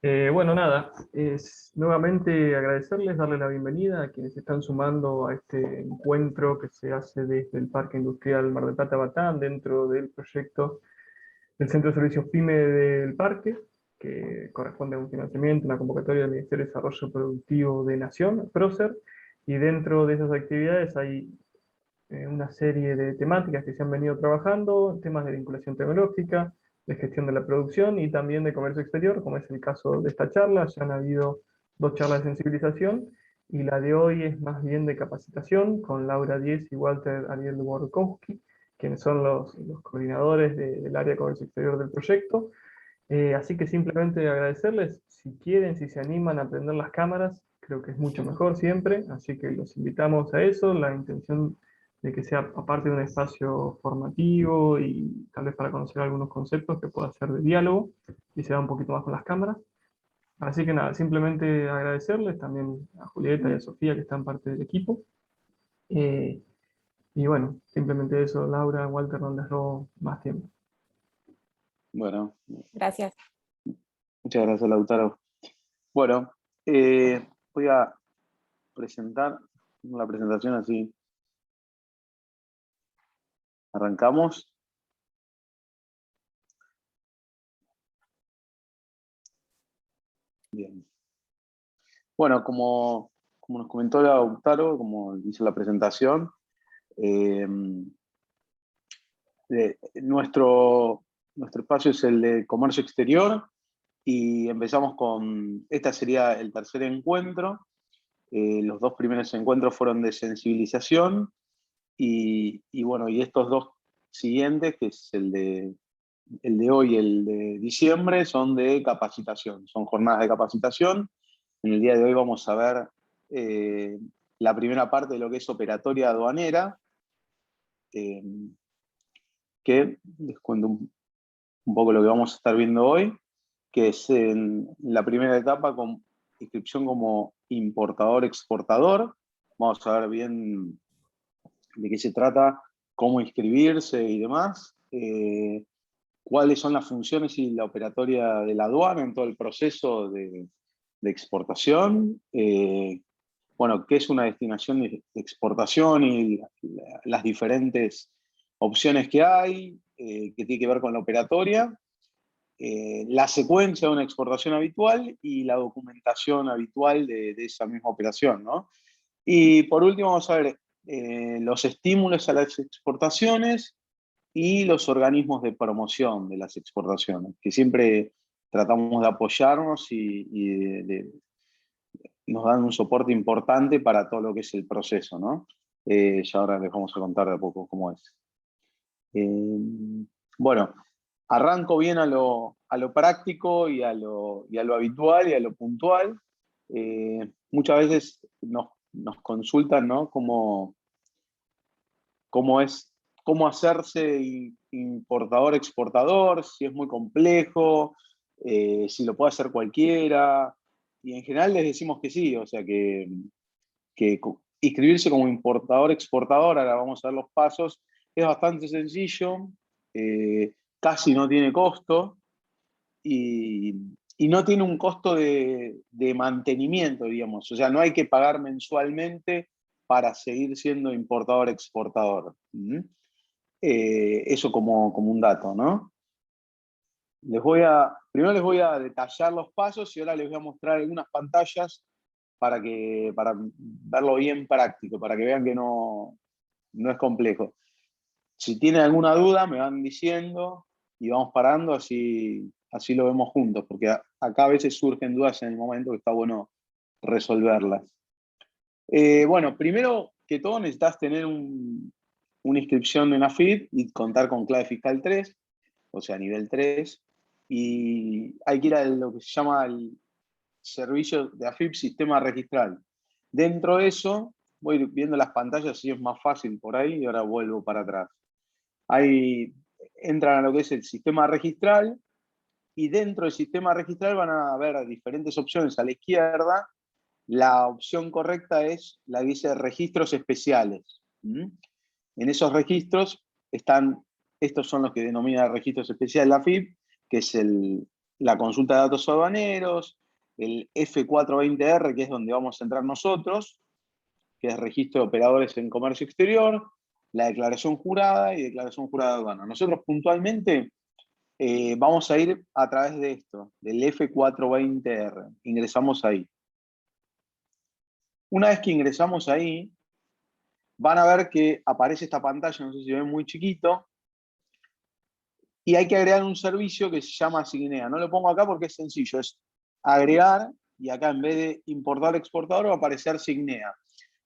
Bueno, nada, es nuevamente agradecerles, darles la bienvenida a quienes se están sumando a este encuentro que se hace desde el Parque Industrial Mar del Plata Batán, dentro del proyecto del Centro de Servicios PYME del parque, que corresponde a un financiamiento, una convocatoria del Ministerio de Desarrollo Productivo de Nación, PROCER, y dentro de esas actividades hay una serie de temáticas que se han venido trabajando, temas de vinculación tecnológica, de gestión de la producción y también de comercio exterior, como es el caso de esta charla. Ya han habido dos charlas de sensibilización y la de hoy es más bien de capacitación con Laura Diez y Walter Ariel Borkowski, quienes son los coordinadores del área de comercio exterior del proyecto. Así que simplemente agradecerles, si quieren, si se animan a prender las cámaras, creo que es mucho mejor siempre, así que los invitamos a eso, la intención de que sea aparte de un espacio formativo y tal vez para conocer algunos conceptos que pueda ser de diálogo y se da un poquito más con las cámaras. Así que nada, simplemente agradecerles también a Julieta y a Sofía que están parte del equipo. Eh, y bueno, simplemente eso, Laura, Walter, no les robo más tiempo. Bueno, Gracias. muchas gracias, Lautaro. Bueno, voy a presentar la presentación así. Arrancamos. Bien. Bueno, como nos comentó Lautaro, como hizo la presentación, nuestro espacio es el de comercio exterior y empezamos con, este sería el tercer encuentro. Los dos primeros encuentros fueron de sensibilización y bueno, y estos dos siguientes, que es el de hoy y el de diciembre, son de capacitación, son jornadas de capacitación. En el día de hoy vamos a ver la primera parte de lo que es operatoria aduanera, que les cuento un poco lo que vamos a estar viendo hoy, que es en la primera etapa con inscripción como importador-exportador. Vamos a ver bien de qué se trata, cómo inscribirse y demás, cuáles son las funciones y la operatoria de la aduana en todo el proceso de exportación, bueno, qué es una destinación de exportación y las diferentes opciones que hay, que tiene que ver con la operatoria, la secuencia de una exportación habitual y la documentación habitual de esa misma operación, ¿no? Y por último vamos a ver los estímulos a las exportaciones y los organismos de promoción de las exportaciones, que siempre tratamos de apoyarnos y nos dan un soporte importante para todo lo que es el proceso, ¿no? Ya ahora les vamos a contar de a poco cómo es. Bueno, arranco bien a lo práctico y a lo habitual y a lo puntual. Muchas veces nos consultan, ¿no? Cómo hacerse importador-exportador, si es muy complejo, si lo puede hacer cualquiera. Y en general les decimos que sí, o sea que inscribirse como importador-exportador, ahora vamos a ver los pasos, es bastante sencillo, casi no tiene costo y no tiene un costo de mantenimiento, digamos. O sea, no hay que pagar mensualmente para seguir siendo importador-exportador. Eso como un dato, ¿no? Primero les voy a detallar los pasos y ahora les voy a mostrar algunas pantallas para verlo bien práctico, para que vean que no es complejo. Si tienen alguna duda, me van diciendo y vamos parando, así lo vemos juntos, porque acá a veces surgen dudas en el momento que está bueno resolverlas. Bueno, primero que todo necesitas tener una inscripción en AFIP y contar con clave fiscal 3, o sea, nivel 3, y hay que ir a lo que se llama el servicio de AFIP Sistema Registral. Dentro de eso, voy viendo las pantallas si es más fácil por ahí y ahora vuelvo para atrás. Ahí entran a lo que es el sistema registral y dentro del sistema registral van a haber diferentes opciones. A la izquierda, la opción correcta es la que dice registros especiales. En esos registros estos son los que denomina registros especiales la AFIP, que es el la consulta de datos aduaneros, el F420R, que es donde vamos a entrar nosotros, que es registro de operadores en comercio exterior, la declaración jurada y declaración jurada de aduana. Nosotros puntualmente vamos a ir a través de esto, del F420R. Ingresamos ahí. Una vez que ingresamos ahí, van a ver que aparece esta pantalla, no sé si ven muy chiquito, y hay que agregar un servicio que se llama Signea. No lo pongo acá porque es sencillo, es agregar, y acá en vez de importar exportador va a aparecer Signea.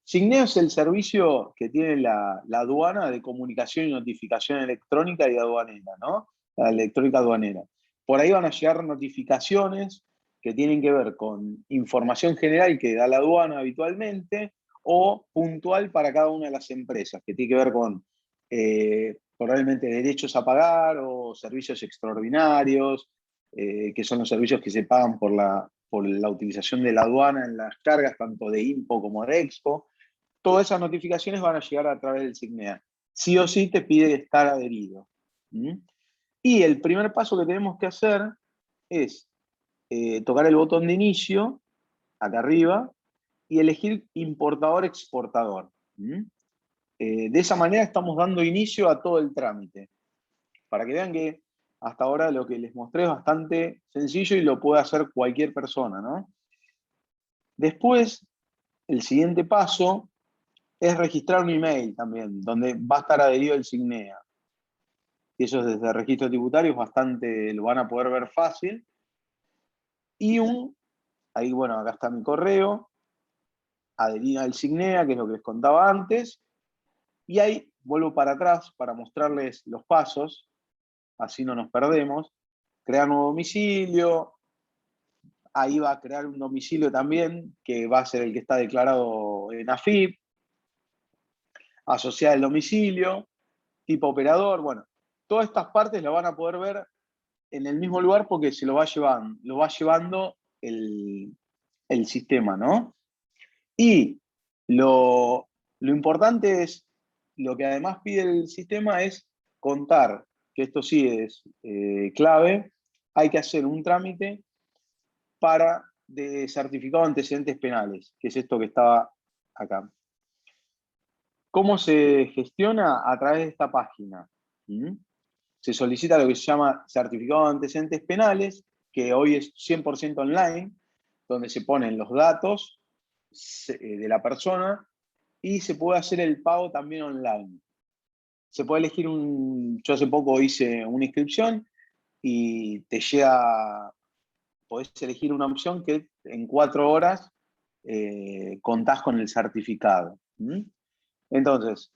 Signea es el servicio que tiene la aduana de comunicación y notificación electrónica y aduanera, ¿no? La electrónica aduanera. Por ahí van a llegar notificaciones que tienen que ver con información general que da la aduana habitualmente o puntual para cada una de las empresas, que tiene que ver con probablemente derechos a pagar o servicios extraordinarios, que son los servicios que se pagan por la utilización de la aduana en las cargas, tanto de IMPO como de EXPO. Todas esas notificaciones van a llegar a través del Signea. Sí o sí te pide estar adherido. Y el primer paso que tenemos que hacer es tocar el botón de inicio, acá arriba, y elegir importador-exportador. De esa manera estamos dando inicio a todo el trámite. Para que vean que hasta ahora lo que les mostré es bastante sencillo y lo puede hacer cualquier persona, ¿no? Después, el siguiente paso es registrar un email también, donde va a estar adherido el Signea. Y eso desde el registro tributario es bastante, lo van a poder ver fácil. Y ahí bueno, acá está mi correo, adherir al Signea, que es lo que les contaba antes. Y ahí vuelvo para atrás para mostrarles los pasos, así no nos perdemos. Crear nuevo domicilio, ahí va a crear un domicilio también, que va a ser el que está declarado en AFIP, asociar el domicilio, tipo operador, bueno, todas estas partes las van a poder ver en el mismo lugar porque se lo va llevando el sistema, ¿no? Y lo importante es, lo que además pide el sistema es contar, que esto sí es clave, hay que hacer un trámite de certificado de antecedentes penales, que es esto que estaba acá. ¿Cómo se gestiona? A través de esta página. Se solicita lo que se llama certificado de antecedentes penales, que hoy es 100% online, donde se ponen los datos de la persona y se puede hacer el pago también online. Se puede elegir yo hace poco hice una inscripción y te llega, podés elegir una opción que en 4 horas contás con el certificado. Entonces,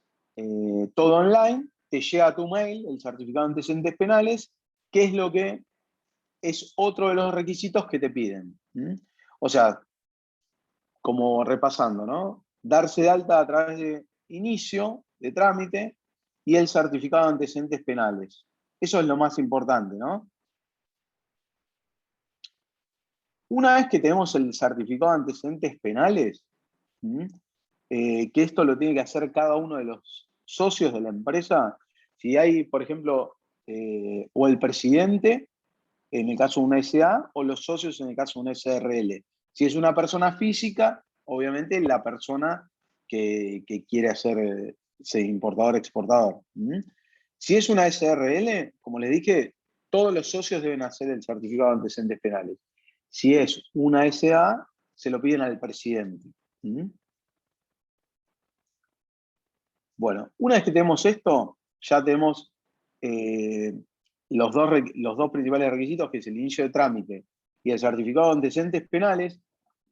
todo online, te llega a tu mail el certificado de antecedentes penales, que es lo que es otro de los requisitos que te piden. O sea, como repasando, ¿no? Darse de alta a través de inicio, de trámite, y el certificado de antecedentes penales. Eso es lo más importante, ¿no? Una vez que tenemos el certificado de antecedentes penales, que esto lo tiene que hacer cada uno de los socios de la empresa, si hay, por ejemplo, o el presidente, en el caso de una SA, o los socios en el caso de una SRL. Si es una persona física, obviamente la persona que quiere hacer ese importador-exportador. Si es una SRL, como les dije, todos los socios deben hacer el certificado de antecedentes penales. Si es una SA, se lo piden al presidente. Bueno, una vez que tenemos esto, ya tenemos los dos principales requisitos, que es el inicio de trámite y el certificado de antecedentes penales.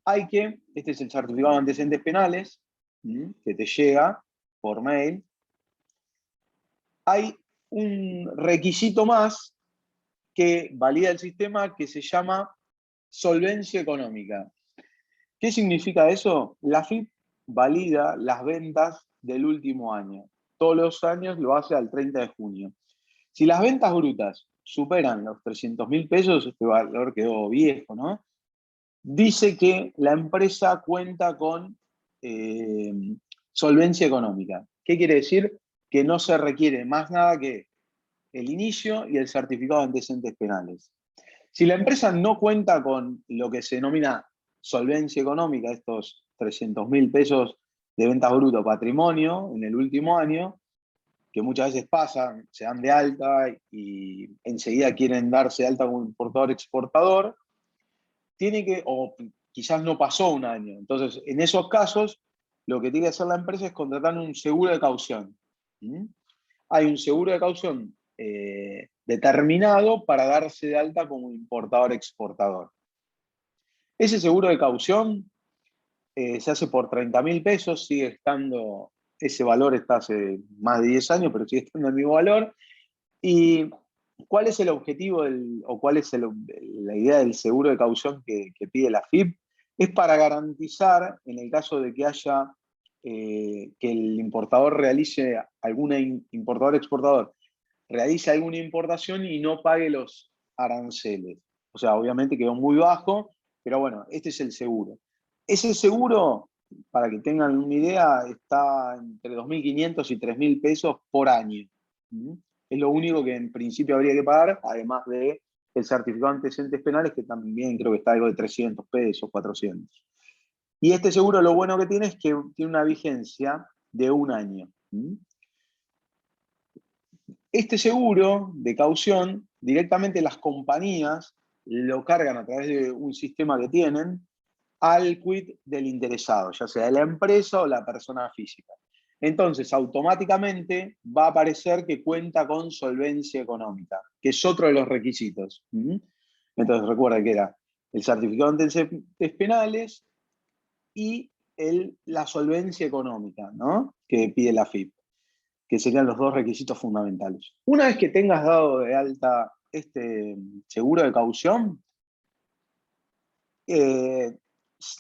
Este es el certificado de antecedentes penales, que te llega por mail. Hay un requisito más que valida el sistema que se llama solvencia económica. ¿Qué significa eso? La AFIP valida las ventas del último año. Todos los años lo hace al 30 de junio. Si las ventas brutas superan los 300.000 pesos, este valor quedó viejo, ¿no? Dice que la empresa cuenta con solvencia económica. ¿Qué quiere decir? Que no se requiere más nada que el inicio y el certificado de antecedentes penales. Si la empresa no cuenta con lo que se denomina solvencia económica, estos 300.000 pesos de ventas bruto patrimonio en el último año, que muchas veces pasan, se dan de alta y enseguida quieren darse de alta como importador-exportador, tiene que, o quizás no pasó un año. Entonces, en esos casos, lo que tiene que hacer la empresa es contratar un seguro de caución. ¿Mm? Hay un seguro de caución determinado para darse de alta como importador-exportador. Ese seguro de caución se hace por 30.000 pesos, sigue estando, ese valor está hace más de 10 años, pero sigue estando el mismo valor. ¿Y cuál es el objetivo o cuál es la idea del seguro de caución que pide la FIP? Es para garantizar, en el caso de que haya que el importador realice importador-exportador realice alguna importación y no pague los aranceles. O sea, obviamente quedó muy bajo, pero bueno, este es el seguro. Ese seguro, para que tengan una idea, está entre 2.500 y 3.000 pesos por año. Es lo único que en principio habría que pagar, además de el certificado de antecedentes penales, que también creo que está algo de 300 pesos, 400. Y este seguro lo bueno que tiene es que tiene una vigencia de un año. Este seguro de caución, directamente las compañías lo cargan a través de un sistema que tienen al quit del interesado, ya sea la empresa o la persona física. Entonces, automáticamente va a aparecer que cuenta con solvencia económica, que es otro de los requisitos. Entonces, recuerda que era el certificado de antecedentes penales y la solvencia económica, ¿no?, que pide la FIP, que serían los dos requisitos fundamentales. Una vez que tengas dado de alta este seguro de caución,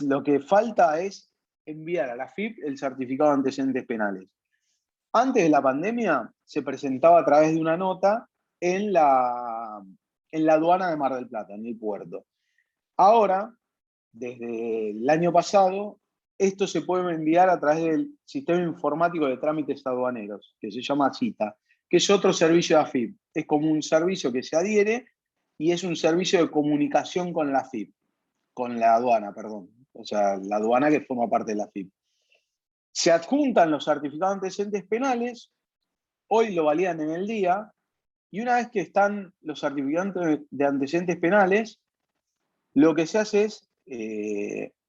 lo que falta es enviar a la FIP el certificado de antecedentes penales. Antes de la pandemia se presentaba a través de una nota en la aduana de Mar del Plata, en el puerto. Ahora, desde el año pasado, esto se puede enviar a través del sistema informático de trámites aduaneros, que se llama CITA, que es otro servicio de AFIP. Es como un servicio que se adhiere y es un servicio de comunicación con la FIP, con la aduana, perdón. O sea, la aduana que forma parte de la FIP. Se adjuntan los certificados de antecedentes penales, hoy lo validan en el día, y una vez que están los certificados de antecedentes penales, lo que se hace es,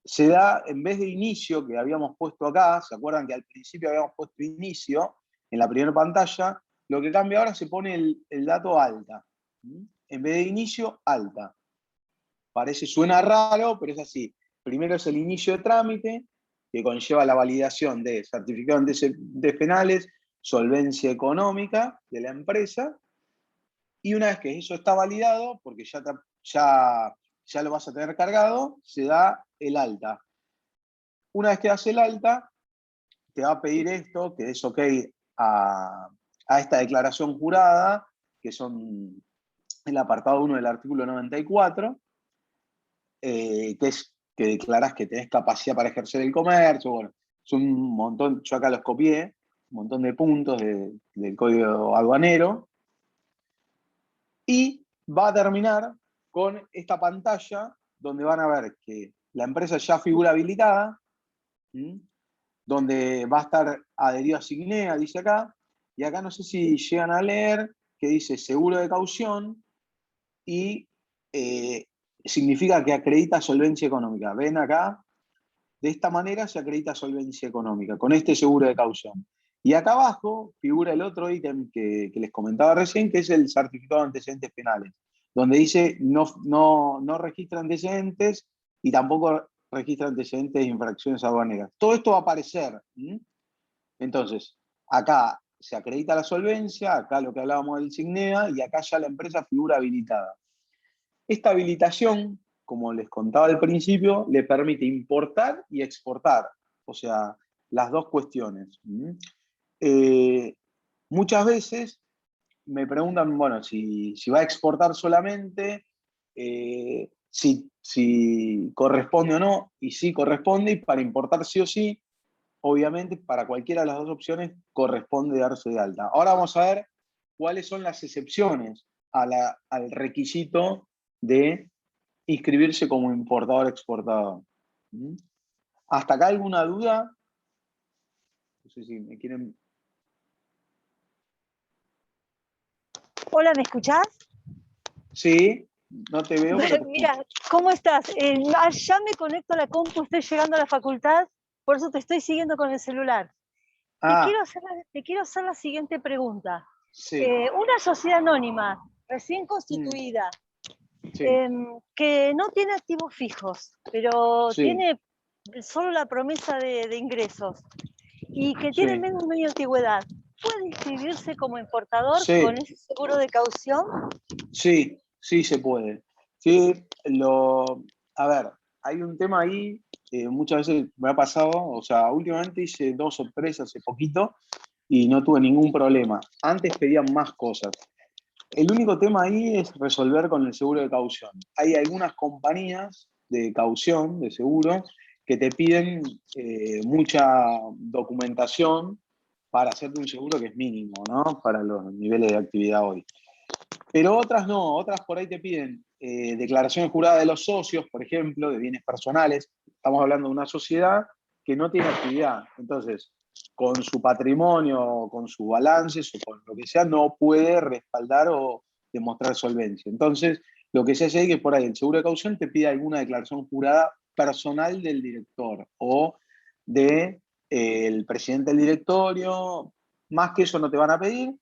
se da, en vez de inicio que habíamos puesto acá, ¿se acuerdan que al principio habíamos puesto inicio en la primera pantalla? Lo que cambia ahora, se pone el dato alta. En vez de inicio, alta. Suena raro, pero es así. Primero es el inicio de trámite, que conlleva la validación de certificado de antecedentes penales, solvencia económica de la empresa, y una vez que eso está validado, porque ya lo vas a tener cargado, se da el alta. Una vez que das el alta, te va a pedir esto, que es ok a esta declaración jurada, que son el apartado 1 del artículo 94, que es que declaras que tenés capacidad para ejercer el comercio. Bueno, es un montón, yo acá los copié, un montón de puntos del código aduanero, y va a terminar con esta pantalla donde van a ver que la empresa ya figura habilitada, donde va a estar adherido a Signea, dice acá, y acá no sé si llegan a leer que dice seguro de caución y significa que acredita solvencia económica. ¿Ven acá? De esta manera se acredita solvencia económica, con este seguro de caución. Y acá abajo figura el otro ítem que les comentaba recién, que es el certificado de antecedentes penales, donde dice no registra antecedentes y tampoco registra antecedentes de infracciones aduaneras. Todo esto va a aparecer. Entonces, acá se acredita la solvencia, acá lo que hablábamos del Signea, y acá ya la empresa figura habilitada. Esta habilitación, como les contaba al principio, le permite importar y exportar, o sea, las dos cuestiones. Muchas veces me preguntan, bueno, si va a exportar solamente, si corresponde o no, y sí corresponde, y para importar sí o sí, obviamente para cualquiera de las dos opciones corresponde darse de alta. Ahora vamos a ver cuáles son las excepciones al requisito de inscribirse como importador-exportador. ¿Mm? ¿Hasta acá alguna duda? No sé si me quieren... Hola, ¿me escuchás? Sí, no te veo, pero te Mira, escucho. ¿cómo estás? Ya me conecto a la compu, estoy llegando a la facultad, por eso te estoy siguiendo con el celular. Ah, Te quiero hacer la siguiente pregunta. sí. Una sociedad anónima, recién Mm, constituida, sí, que no tiene activos fijos, pero sí, tiene solo la promesa de ingresos, y que tiene sí, menos de un año de antigüedad, ¿puede inscribirse como importador con sí, ese seguro de caución? sí, sí se puede. Sí, a ver, hay un tema ahí, muchas veces me ha pasado, o sea, últimamente hice 2 o 3 hace poquito y no tuve ningún problema. Antes pedían más cosas. El único tema ahí es resolver con el seguro de caución. Hay algunas compañías de caución, de seguro, que te piden mucha documentación para hacerte un seguro que es mínimo, ¿no? Para los niveles de actividad hoy. Pero otras no, otras por ahí te piden declaraciones juradas de los socios, por ejemplo, de bienes personales. Estamos hablando de una sociedad que no tiene actividad. Entonces, con su patrimonio, con sus balances o con lo que sea, no puede respaldar o demostrar solvencia. Entonces, lo que se hace es que por ahí el seguro de caución te pide alguna declaración jurada personal del director o del presidente del directorio. Más que eso no te van a pedir,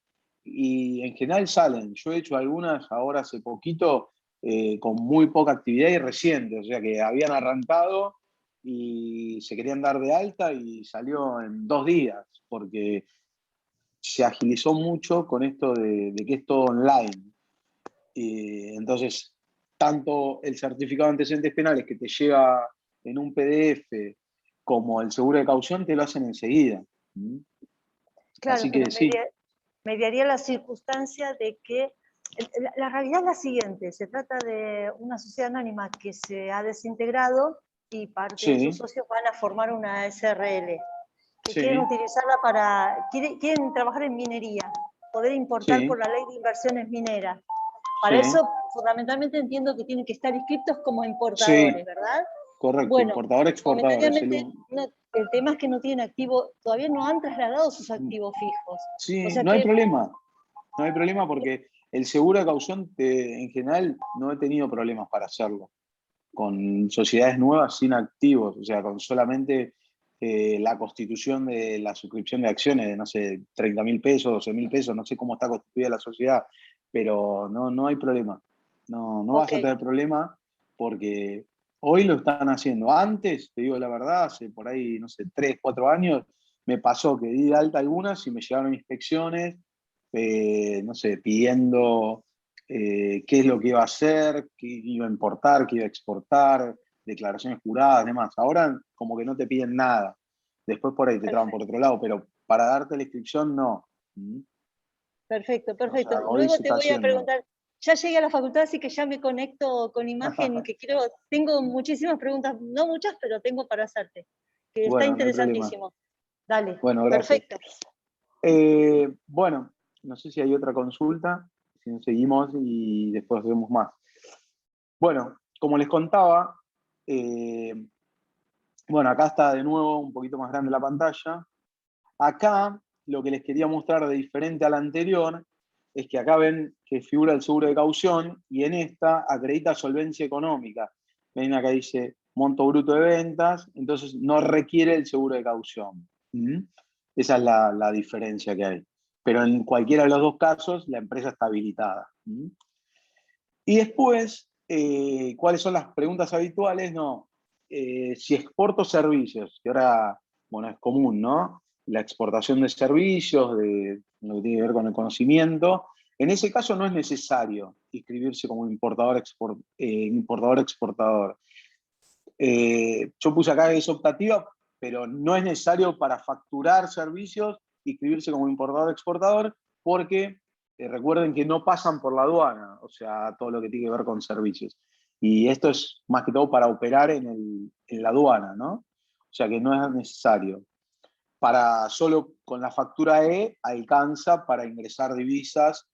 y en general salen. Yo he hecho algunas ahora hace poquito con muy poca actividad y reciente, o sea que habían arrancado y se querían dar de alta y salió en 2 días, porque se agilizó mucho con esto de que es todo online. Entonces, tanto el certificado de antecedentes penales que te llega en un PDF como el seguro de caución te lo hacen enseguida. ¿Mm? Claro, Así pero que sí, mediaría la circunstancia de que la realidad es la siguiente: se trata de una sociedad anónima que se ha desintegrado y parte de sus sí, socios van a formar una SRL, que quieren sí, utilizarla quieren trabajar en minería, poder importar por sí, la ley de inversiones mineras. Para sí. eso, fundamentalmente entiendo que tienen que estar inscritos como Sí, importadores, ¿verdad? correcto, Bueno, importador-exportador es momentáneamente el tema es que no tienen activo, todavía no han trasladado sus activos fijos. O Sí, sea no hay que, problema, no hay problema porque el seguro de caución en general no he tenido problemas para hacerlo, con sociedades nuevas sin activos, o sea, con solamente la constitución de la suscripción de acciones de, no sé, 30.000 pesos, 12.000 pesos, no sé cómo está constituida la sociedad, pero no, no hay problema. No, no ok, vas a tener problema porque hoy lo están haciendo. Antes, te digo la verdad, hace por ahí, no sé, 3, 4 años, me pasó que di de alta algunas y me llegaron inspecciones, no sé, pidiendo qué es lo que iba a hacer, qué iba a importar, qué iba a exportar, declaraciones juradas, demás. Ahora como que no te piden nada. Después por ahí te traban por perfecto, otro lado, pero para darte la inscripción no. ¿Mm? perfecto, O sea, perfecto. hoy Luego se te está voy a haciendo. preguntar, ya llegué a la facultad, así que ya me conecto con imagen, tengo muchísimas preguntas, no muchas, pero tengo para hacerte, que está Bueno, no hay problema. interesantísimo. Dale, Bueno, gracias. perfecto. Bueno, no sé si hay otra consulta, si nos seguimos y después vemos más. Bueno, como les contaba, eh, bueno, acá está de nuevo un poquito más grande la pantalla. Acá lo que les quería mostrar de diferente a la anterior es que acá ven que figura el seguro de caución y en esta acredita solvencia económica. Ven acá dice monto bruto de ventas, entonces no requiere el seguro de caución. ¿Mm? Esa es la diferencia que hay. Pero en cualquiera de los dos casos la empresa está habilitada. ¿Mm? Y después, ¿cuáles son las preguntas habituales? No, si exporto servicios, que ahora, bueno, es común, ¿no? La exportación de servicios, de lo que tiene que ver con el conocimiento. En ese caso no es necesario inscribirse como importador-exportador. Yo puse acá que es optativa, pero no es necesario para facturar servicios inscribirse como importador-exportador, porque recuerden que no pasan por la aduana, o sea, todo lo que tiene que ver con servicios. Y esto es más que todo para operar en la aduana, ¿no? O sea que no es necesario. Solo con la factura E alcanza para ingresar divisas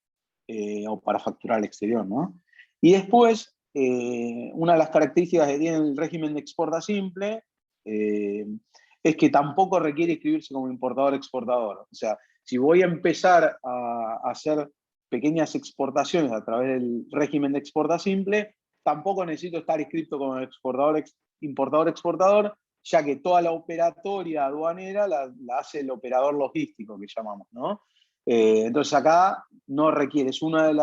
o para facturar al exterior, ¿no? Y después una de las características que tiene el régimen de exporta simple es que tampoco requiere inscribirse como importador-exportador. O sea, si voy a empezar a hacer pequeñas exportaciones a través del régimen de exporta simple, tampoco necesito estar inscrito como importador-exportador, ya que toda la operatoria aduanera la hace el operador logístico, que llamamos, ¿no? Entonces acá no requiere, es una de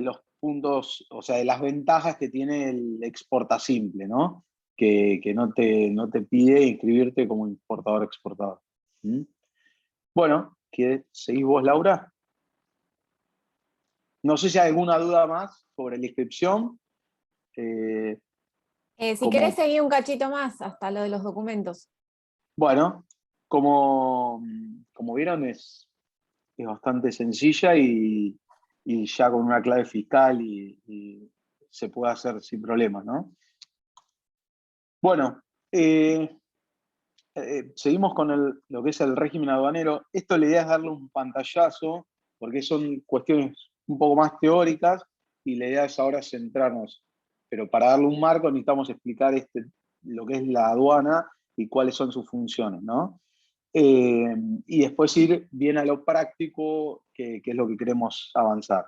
los puntos, o sea, de las ventajas que tiene el exporta simple, ¿no? Que no te pide inscribirte como importador-exportador. ¿Mm? Bueno, ¿seguís vos, Laura? No sé si hay alguna duda más sobre la inscripción. Si querés seguir un cachito más hasta lo de los documentos. Bueno, como vieron, es bastante sencilla y ya con una clave fiscal y se puede hacer sin problemas, ¿no? Bueno, seguimos con lo que es el régimen aduanero. Esto la idea es darle un pantallazo, porque son cuestiones un poco más teóricas, y la idea es ahora centrarnos. Pero para darle un marco necesitamos explicar lo que es la aduana y cuáles son sus funciones, ¿no? Y después ir bien a lo práctico, que es lo que queremos avanzar.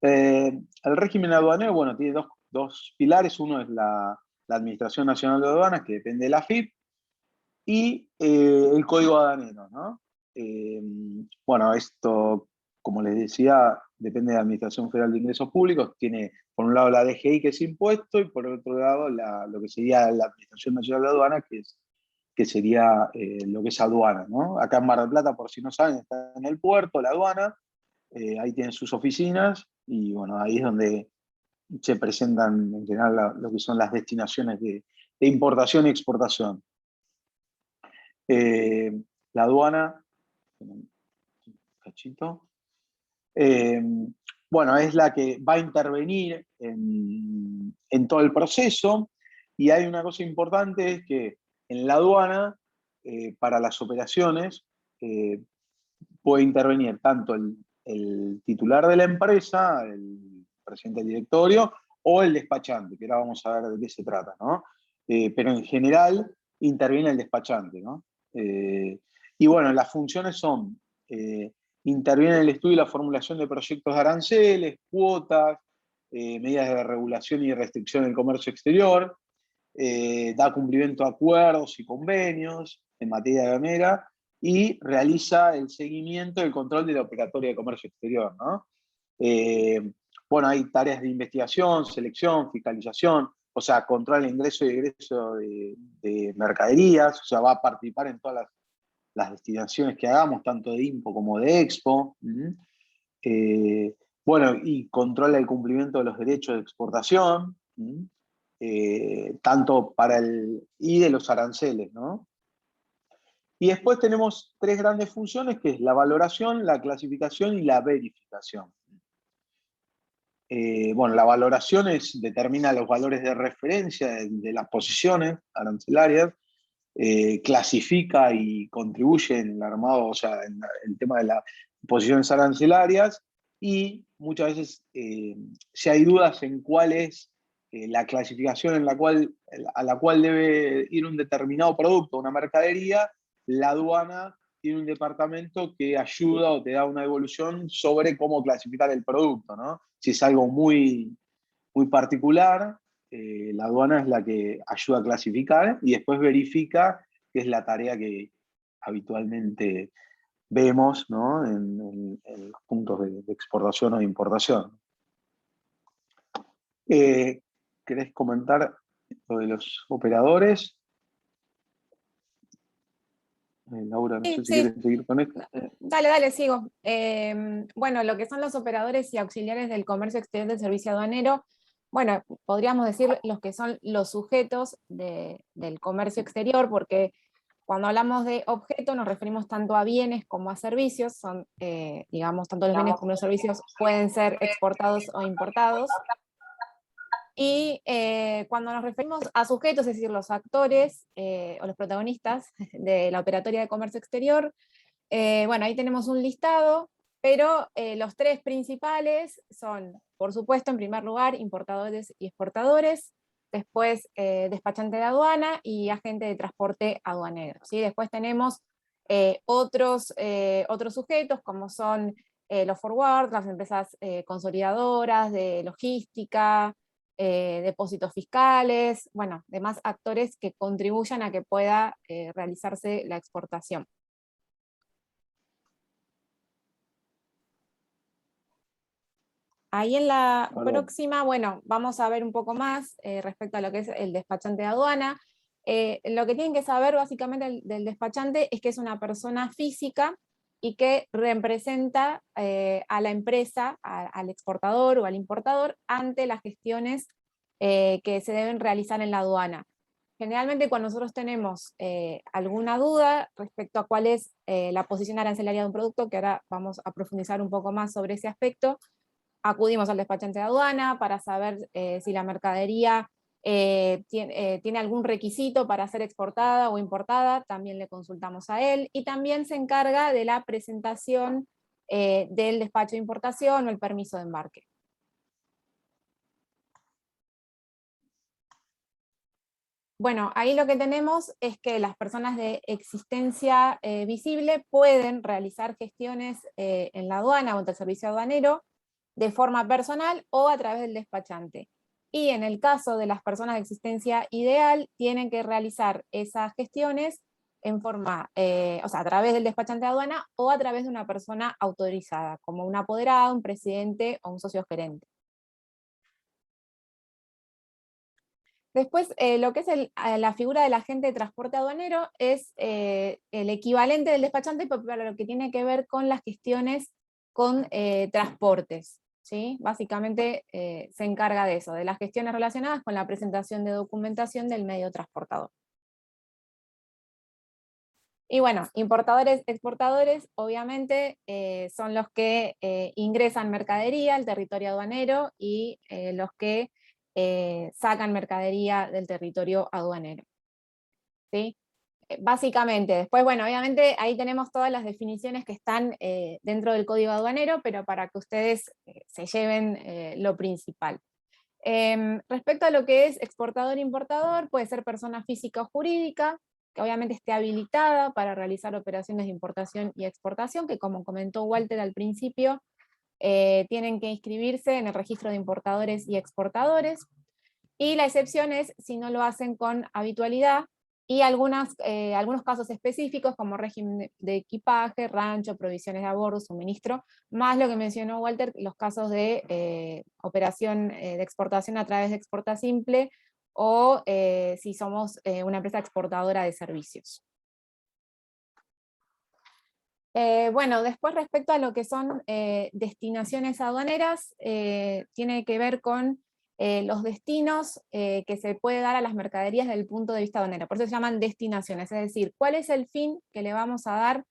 El régimen aduanero, bueno, tiene dos pilares. Uno es la Administración Nacional de Aduanas, que depende de la AFIP, y el código aduanero, ¿no? Bueno, esto, como les decía, depende de la Administración Federal de Ingresos Públicos. Tiene, por un lado, la DGI, que es impuesto, y por otro lado, lo que sería la Administración Nacional de Aduanas, que sería lo que es aduana, ¿no? Acá en Mar del Plata, por si no saben, está en el puerto, la aduana, ahí tienen sus oficinas, y bueno, ahí es donde se presentan en general lo que son las destinaciones de importación y exportación. La aduana, un cachito, bueno, es la que va a intervenir en todo el proceso, y hay una cosa importante, es que en la aduana, para las operaciones, puede intervenir tanto el titular de la empresa, el presidente del directorio, o el despachante, que ahora vamos a ver de qué se trata, ¿no? Pero en general interviene el despachante, ¿no? Y bueno, las funciones son, interviene en el estudio y la formulación de proyectos de aranceles, cuotas, medidas de regulación y restricción del comercio exterior, da cumplimiento a acuerdos y convenios en materia aduanera, y realiza el seguimiento y el control de la operatoria de comercio exterior, ¿no? Bueno, hay tareas de investigación, selección, fiscalización, o sea, controla el ingreso y egreso de mercaderías, o sea, va a participar en todas las destinaciones que hagamos, tanto de INPO como de EXPO. Bueno, y controla el cumplimiento de los derechos de exportación, tanto y de los aranceles, ¿no? Y después tenemos tres grandes funciones, que es la valoración, la clasificación y la verificación. Bueno, la valoración determina los valores de referencia de las posiciones arancelarias, clasifica y contribuye en el armado, o sea, en el tema de las posiciones arancelarias, y muchas veces, si hay dudas en cuál es la clasificación a la cual debe ir un determinado producto, una mercadería, la aduana tiene un departamento que ayuda o te da una devolución sobre cómo clasificar el producto, ¿no? Si es algo muy, muy particular, la aduana es la que ayuda a clasificar y después verifica, que es la tarea que habitualmente vemos, ¿no? en los puntos de exportación o de importación. ¿Querés comentar lo de los operadores? Laura, no sé si quieres seguir con esto. Dale, sigo. Bueno, lo que son los operadores y auxiliares del comercio exterior del servicio aduanero, bueno, podríamos decir los que son los sujetos del comercio exterior, porque cuando hablamos de objeto nos referimos tanto a bienes como a servicios, son, digamos, tanto los bienes como los servicios pueden ser exportados o importados. Y cuando nos referimos a sujetos, es decir, los actores o los protagonistas de la operatoria de comercio exterior, bueno, ahí tenemos un listado Pero los tres principales son, por supuesto, en primer lugar, importadores y exportadores, después despachante de aduana y agente de transporte aduanero, ¿sí? Después tenemos otros sujetos, como son los forward, las empresas consolidadoras de logística, depósitos fiscales, bueno, demás actores que contribuyan a que pueda realizarse la exportación. Ahí en la próxima, bueno, vamos a ver un poco más respecto a lo que es el despachante de aduana. Lo que tienen que saber básicamente del despachante es que es una persona física y que representa a la empresa, al exportador o al importador, ante las gestiones que se deben realizar en la aduana. Generalmente cuando nosotros tenemos alguna duda respecto a cuál es la posición arancelaria de un producto, que ahora vamos a profundizar un poco más sobre ese aspecto, acudimos al despachante de aduana para saber si la mercadería tiene algún requisito para ser exportada o importada, también le consultamos a él, y también se encarga de la presentación del despacho de importación o el permiso de embarque. Bueno, ahí lo que tenemos es que las personas de existencia visible pueden realizar gestiones en la aduana o ante el servicio aduanero de forma personal o a través del despachante. Y en el caso de las personas de existencia ideal, tienen que realizar esas gestiones en forma, o sea, a través del despachante de aduana o a través de una persona autorizada, como un apoderado, un presidente o un socio gerente. Después, lo que es la figura del agente de transporte aduanero es el equivalente del despachante para lo que tiene que ver con las gestiones con transportes, ¿sí? Básicamente se encarga de eso, de las gestiones relacionadas con la presentación de documentación del medio transportador. Y bueno, importadores, exportadores, obviamente son los que ingresan mercadería al territorio aduanero y los que sacan mercadería del territorio aduanero. ¿Sí? Básicamente, después, bueno, obviamente ahí tenemos todas las definiciones que están dentro del código aduanero, pero para que ustedes se lleven lo principal. Respecto a lo que es exportador-importador, puede ser persona física o jurídica, que obviamente esté habilitada para realizar operaciones de importación y exportación, que como comentó Walter al principio, tienen que inscribirse en el registro de importadores y exportadores, y la excepción es si no lo hacen con habitualidad, y algunos casos específicos como régimen de equipaje, rancho, provisiones de a bordo, suministro, más lo que mencionó Walter, los casos de operación de exportación a través de exporta simple, o si somos una empresa exportadora de servicios. Bueno, después respecto a lo que son destinaciones aduaneras, tiene que ver con los destinos que se puede dar a las mercaderías desde el punto de vista aduanero. Por eso se llaman destinaciones, es decir, cuál es el fin que le vamos a dar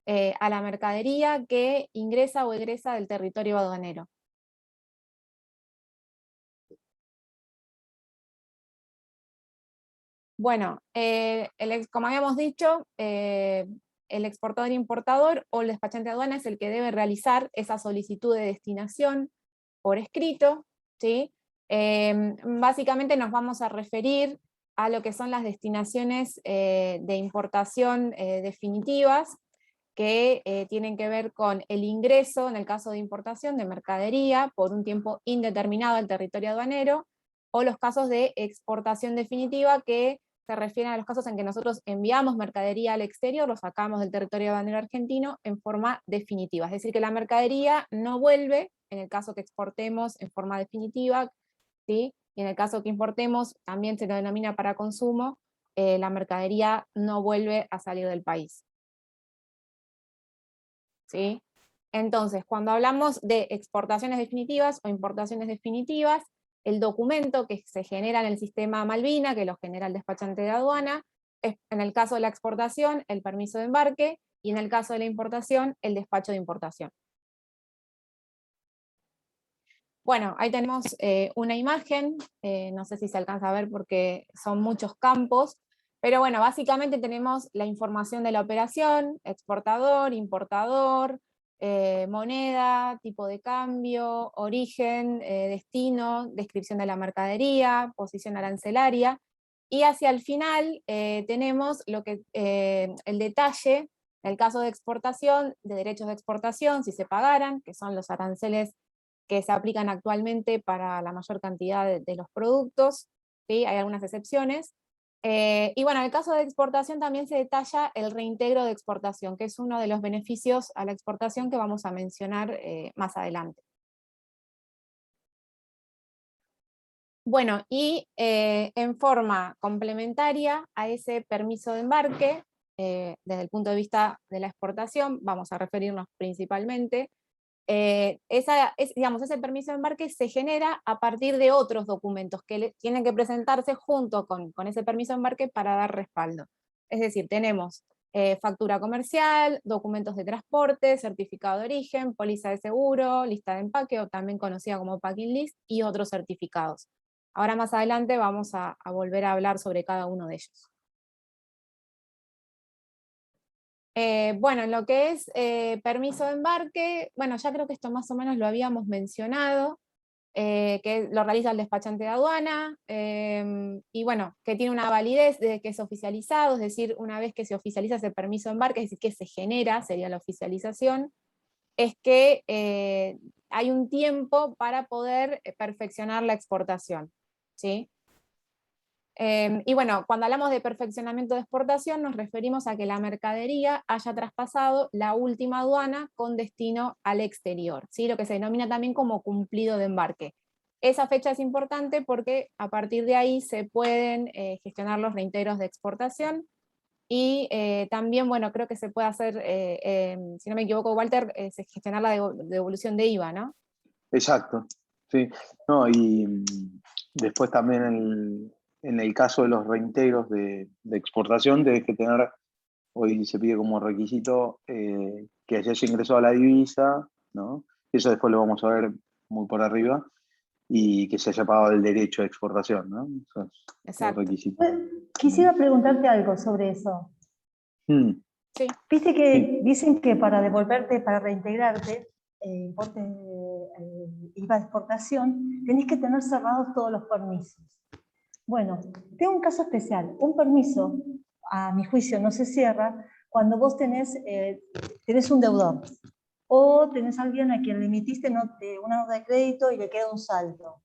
a la mercadería que ingresa o egresa del territorio aduanero. Bueno, como habíamos dicho, el exportador-importador o el despachante de aduana es el que debe realizar esa solicitud de destinación por escrito, ¿sí? Básicamente nos vamos a referir a lo que son las destinaciones de importación definitivas, que tienen que ver con el ingreso, en el caso de importación, de mercadería por un tiempo indeterminado al territorio aduanero, o los casos de exportación definitiva, que se refieren a los casos en que nosotros enviamos mercadería al exterior, lo sacamos del territorio aduanero argentino en forma definitiva. Es decir, que la mercadería no vuelve, en el caso que exportemos en forma definitiva, ¿sí? Y en el caso que importemos, también se lo denomina para consumo, la mercadería no vuelve a salir del país. ¿Sí? Entonces, cuando hablamos de exportaciones definitivas o importaciones definitivas, el documento que se genera en el sistema Malvina, que lo genera el despachante de aduana, es, en el caso de la exportación, el permiso de embarque, y en el caso de la importación, el despacho de importación. Bueno, ahí tenemos una imagen, no sé si se alcanza a ver porque son muchos campos, pero bueno, básicamente tenemos la información de la operación, exportador, importador, moneda, tipo de cambio, origen, destino, descripción de la mercadería, posición arancelaria, y hacia el final tenemos el detalle, en el caso de exportación, de derechos de exportación, si se pagaran, que son los aranceles que se aplican actualmente para la mayor cantidad de los productos, ¿sí? Hay algunas excepciones. Y bueno, en el caso de exportación también se detalla el reintegro de exportación, que es uno de los beneficios a la exportación que vamos a mencionar más adelante. Bueno, y en forma complementaria a ese permiso de embarque, desde el punto de vista de la exportación, vamos a referirnos principalmente, digamos, ese permiso de embarque se genera a partir de otros documentos que tienen que presentarse junto con ese permiso de embarque para dar respaldo. Es decir, tenemos factura comercial, documentos de transporte, certificado de origen, póliza de seguro, lista de empaque, o también conocida como packing list, y otros certificados. Ahora más adelante vamos a volver a hablar sobre cada uno de ellos. Bueno, en lo que es permiso de embarque, bueno, ya creo que esto más o menos lo habíamos mencionado, que lo realiza el despachante de aduana, y bueno, que tiene una validez desde que es oficializado, es decir, una vez que se oficializa ese permiso de embarque, es decir, que se genera, sería la oficialización, es que hay un tiempo para poder perfeccionar la exportación, ¿sí? Y bueno, cuando hablamos de perfeccionamiento de exportación, nos referimos a que la mercadería haya traspasado la última aduana con destino al exterior, ¿sí? Lo que se denomina también como cumplido de embarque. Esa fecha es importante porque a partir de ahí se pueden gestionar los reintegros de exportación, y también, bueno, creo que se puede hacer, si no me equivoco, Walter, gestionar la devolución de IVA, ¿no? Exacto, sí. No, y después también en el caso de los reintegros de exportación, debes que tener, hoy se pide como requisito que hayas ingresado a la divisa, ¿no? Eso después lo vamos a ver muy por arriba, y que se haya pagado el derecho de exportación, ¿no? Eso es Exacto. un requisito. Quisiera preguntarte algo sobre eso. Sí. Viste que Sí. dicen que para devolverte, para reintegrarte, importe IVA de exportación, tenés que tener cerrados todos los permisos. Bueno, tengo un caso especial. Un permiso, a mi juicio, no se cierra cuando vos tenés un deudor, o tenés a alguien a quien le emitiste una nota de crédito y le queda un saldo.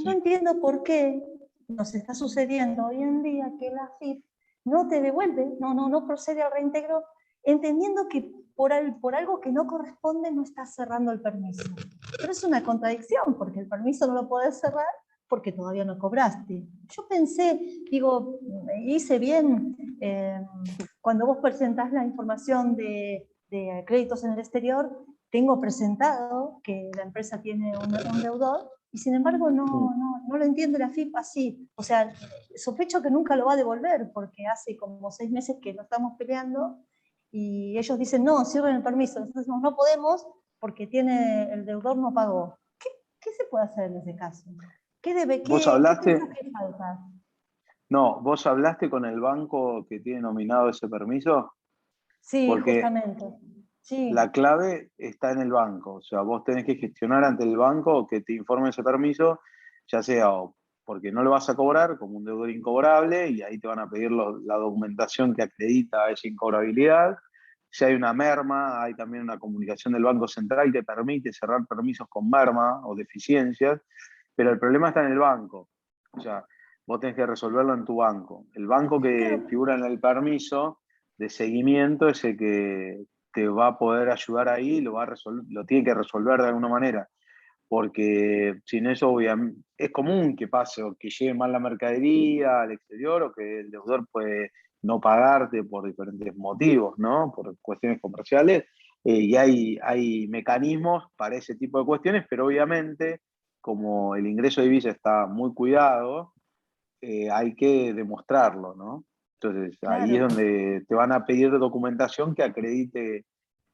No entiendo por qué nos está sucediendo hoy en día que la AFIP no te devuelve, no procede al reintegro, entendiendo que por algo que no corresponde no estás cerrando el permiso. Pero es una contradicción, porque el permiso no lo podés cerrar porque todavía no cobraste. Yo pensé, digo, hice bien, cuando vos presentás la información de créditos en el exterior, tengo presentado que la empresa tiene un deudor, y sin embargo no lo entiende la AFIP así. O sea, sospecho que nunca lo va a devolver, porque hace como 6 meses que nos estamos peleando, y ellos dicen, no, cierren el permiso. Entonces no podemos porque el deudor no pagó. ¿Qué se puede hacer en ese caso? ¿Qué ¿Vos pensás hablaste? que falta? No, ¿vos hablaste con el banco que tiene nominado ese permiso? Sí, Porque justamente. Sí. la clave está en el banco. O sea, vos tenés que gestionar ante el banco que te informe ese permiso, ya sea porque no lo vas a cobrar como un deudor incobrable, y ahí te van a pedir la documentación que acredita esa incobrabilidad. Si hay una merma, hay también una comunicación del Banco Central que permite cerrar permisos con merma o deficiencias, pero el problema está en el banco. O sea, vos tenés que resolverlo en tu banco. El banco que Claro. figura en el permiso de seguimiento es el que te va a poder ayudar ahí, lo tiene que resolver de alguna manera, porque sin eso obviamente es común que pase, o que llegue mal la mercadería al exterior, o que el deudor puede no pagarte por diferentes motivos, ¿no? Por cuestiones comerciales, y hay mecanismos para ese tipo de cuestiones, pero obviamente como el ingreso de divisa está muy cuidado, hay que demostrarlo, ¿no? Entonces ahí es Claro. donde te van a pedir documentación que acredite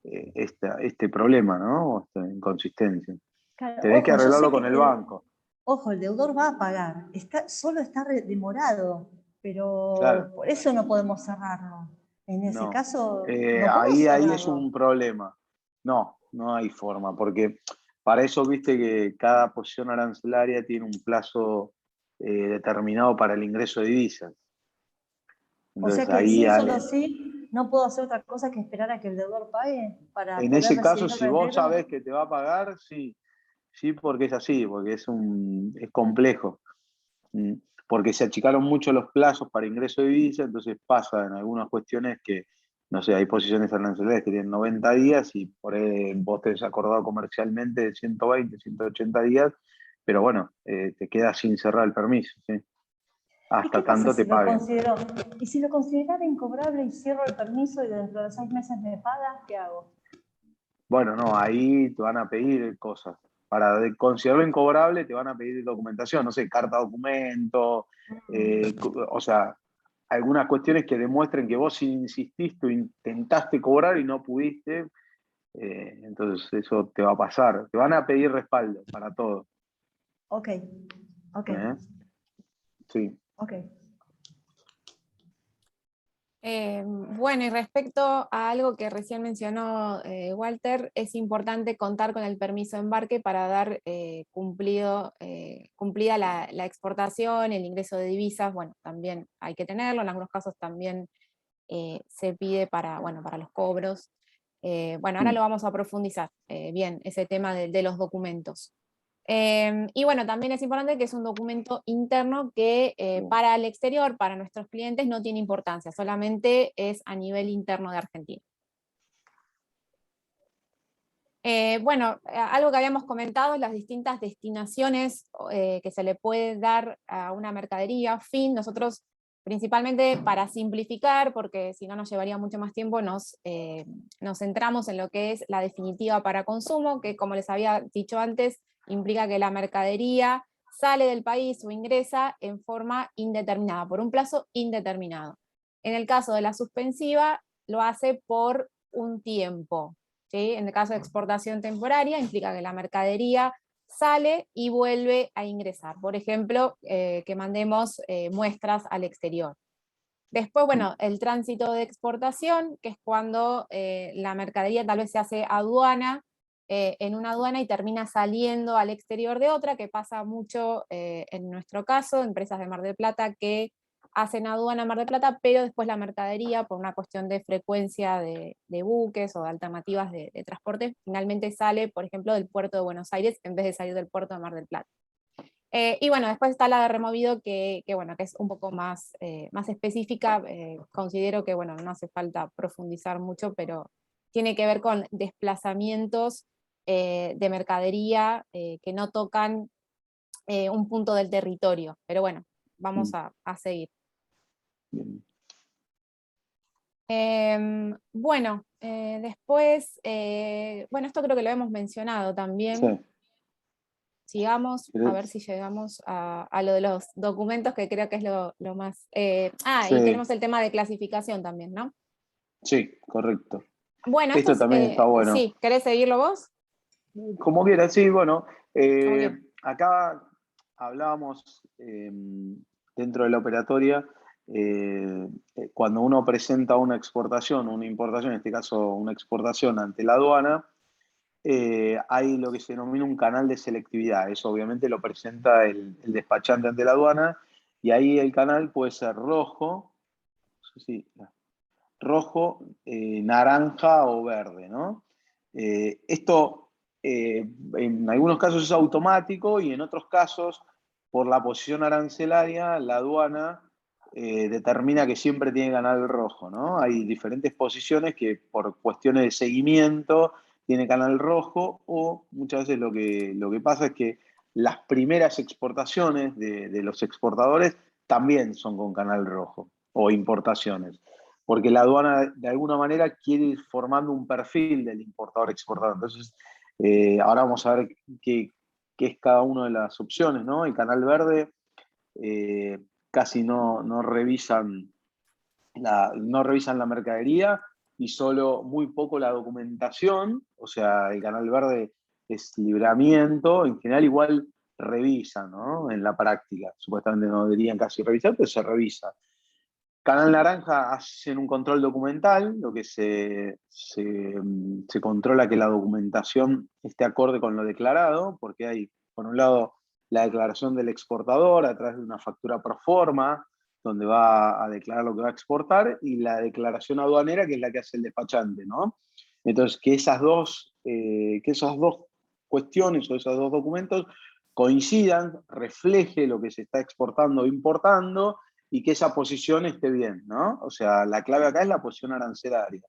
este problema, ¿no? O esta inconsistencia. Claro. Tenés que Ojo, yo arreglarlo sé con el que banco. ojo, el deudor va a pagar, solo está demorado, pero Claro, por eso no podemos cerrarlo. En ese no. caso, no podemos Ahí es cerrarlo. un problema. No, no hay forma, porque para eso viste que cada posición arancelaria tiene un plazo determinado para el ingreso de divisas. O sea Entonces que si ahí, eso lo así, no puedo hacer otra cosa que esperar a que el deudor pague para en poder ese caso, recibir el si vos reintegro. sabés que te va a pagar, sí, sí, porque es así, porque es complejo. Mm, Porque se achicaron mucho los plazos para ingreso de divisa, entonces pasa en algunas cuestiones que, no sé, hay posiciones arancelarias que tienen 90 días y por ahí vos te has acordado comercialmente de 120, 180 días, pero bueno, te quedas sin cerrar el permiso, ¿sí? ¿Y qué Hasta pasa tanto te si lo paguen. considero? Y si lo considerara incobrable y cierro el permiso y dentro de 6 meses me paga, ¿qué hago? Bueno, no, ahí te van a pedir cosas. Para considerarlo incobrable te van a pedir documentación, no sé, carta documento, o sea, algunas cuestiones que demuestren que vos insististe o intentaste cobrar y no pudiste, entonces eso te va a pasar. Te van a pedir respaldo para todo. Ok, ok, ¿Eh? Sí. ok. Bueno, y respecto a algo que recién mencionó Walter, es importante contar con el permiso de embarque para dar cumplida la exportación, el ingreso de divisas. Bueno, también hay que tenerlo, en algunos casos también se pide bueno, para los cobros. Bueno, ahora Mm. lo vamos a profundizar bien, ese tema de los documentos. Y bueno, también es importante que es un documento interno que para el exterior, para nuestros clientes, no tiene importancia, solamente es a nivel interno de Argentina. Bueno, algo que habíamos comentado, las distintas destinaciones que se le puede dar a una mercadería, fin, nosotros principalmente para simplificar, porque si no nos llevaría mucho más tiempo, nos centramos en lo que es la definitiva para consumo, que como les había dicho antes, implica que la mercadería sale del país o ingresa en forma indeterminada, por un plazo indeterminado. En el caso de la suspensiva, lo hace por un tiempo. ¿Sí? En el caso de exportación temporaria, implica que la mercadería sale y vuelve a ingresar. Por ejemplo, que mandemos muestras al exterior. Después, bueno, el tránsito de exportación, que es cuando la mercadería tal vez se hace aduana, en una aduana y termina saliendo al exterior de otra, que pasa mucho en nuestro caso, empresas de Mar del Plata que hacen aduana a Mar del Plata, pero después la mercadería, por una cuestión de frecuencia de buques o de alternativas de transporte, finalmente sale, por ejemplo, del puerto de Buenos Aires en vez de salir del puerto de Mar del Plata. Y bueno, después está la de removido bueno, que es un poco más, más específica. Considero que bueno, no hace falta profundizar mucho, pero tiene que ver con desplazamientos de mercadería que no tocan un punto del territorio. Pero bueno, vamos a seguir. Bien. Bueno, después, bueno, esto creo que lo hemos mencionado también. Sí. Sigamos, a ver si llegamos a lo de los documentos, que creo que es lo más... y Sí, tenemos el tema de clasificación también, ¿no? sí, correcto. Bueno, esto Esto también está bueno. sí, ¿querés seguirlo vos? Como quieras, sí, bueno. Como que- Acá hablábamos dentro de la operatoria, cuando uno presenta una exportación, una importación, en este caso una exportación ante la aduana, hay lo que se denomina un canal de selectividad. Eso obviamente lo presenta el despachante ante la aduana y ahí el canal puede ser rojo, sí, rojo, naranja o verde, ¿no? Esto en algunos casos es automático y en otros casos, por la posición arancelaria, la aduana determina que siempre tiene canal rojo, ¿no? Hay diferentes posiciones que por cuestiones de seguimiento tiene canal rojo o muchas veces lo que pasa es que las primeras exportaciones de los exportadores también son con canal rojo o importaciones porque la aduana de alguna manera quiere ir formando un perfil del importador-exportador. Entonces, ahora vamos a ver qué es cada una de las opciones, ¿no? El canal verde casi no revisan no revisan la mercadería y solo muy poco la documentación, o sea, el canal verde es libramiento, en general igual revisan, ¿no? En la práctica, supuestamente no deberían casi revisar, pero se revisa. Canal naranja hacen un control documental, lo que se controla que la documentación esté acorde con lo declarado, porque hay, por un lado, la declaración del exportador a través de una factura pro forma, donde va a declarar lo que va a exportar, y la declaración aduanera, que es la que hace el despachante, ¿no? Entonces, que esas dos cuestiones o esos dos documentos coincidan, refleje lo que se está exportando o importando, y que esa posición esté bien, ¿no? O sea, la clave acá es la posición arancelaria,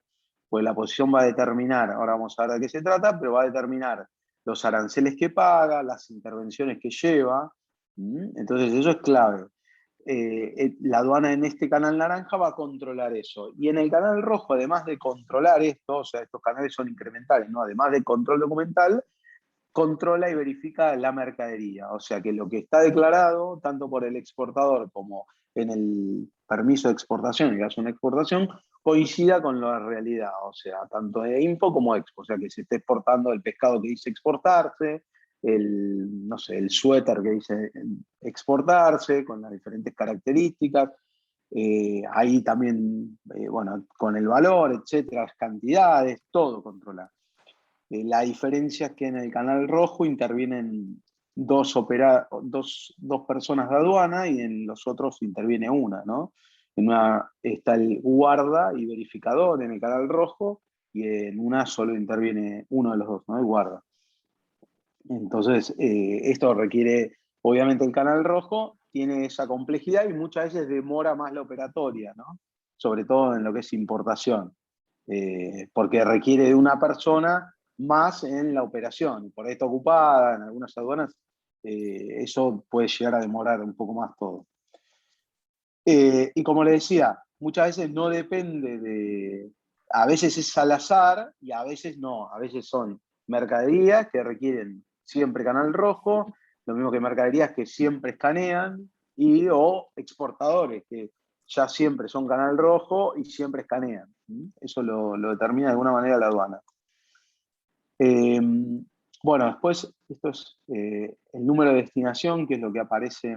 pues la posición va a determinar, ahora vamos a ver de qué se trata, pero va a determinar los aranceles que paga, las intervenciones que lleva. Entonces eso es clave. La aduana en este canal naranja va a controlar eso. Y en el canal rojo, además de controlar esto, o sea, estos canales son incrementales, ¿no? Además de control documental, controla y verifica la mercadería. O sea, que lo que está declarado, tanto por el exportador como en el permiso de exportación, en el caso de una exportación, coincida con la realidad. O sea, tanto de INPO como Expo. O sea, que se esté exportando el pescado que dice exportarse, no sé, el suéter que dice exportarse, con las diferentes características. Ahí también, bueno, con el valor, etcétera, las cantidades, todo controlar. La diferencia es que en el canal rojo intervienen dos personas de aduana y en los otros interviene una, ¿no? En una está el guarda y verificador en el canal rojo, y en una solo interviene uno de los dos, ¿no? El guarda. Entonces, esto requiere, obviamente el canal rojo tiene esa complejidad y muchas veces demora más la operatoria, ¿no? Sobre todo en lo que es importación, porque requiere de una persona más en la operación. Por ahí está ocupada en algunas aduanas, eso puede llegar a demorar un poco más todo. Y como le decía, muchas veces no depende de... A veces es al azar y a veces no. A veces son mercaderías que requieren siempre canal rojo, lo mismo que mercaderías que siempre escanean, o exportadores que ya siempre son canal rojo y siempre escanean. Eso lo determina de alguna manera la aduana. Bueno, después esto es el número de destinación, que es lo que aparece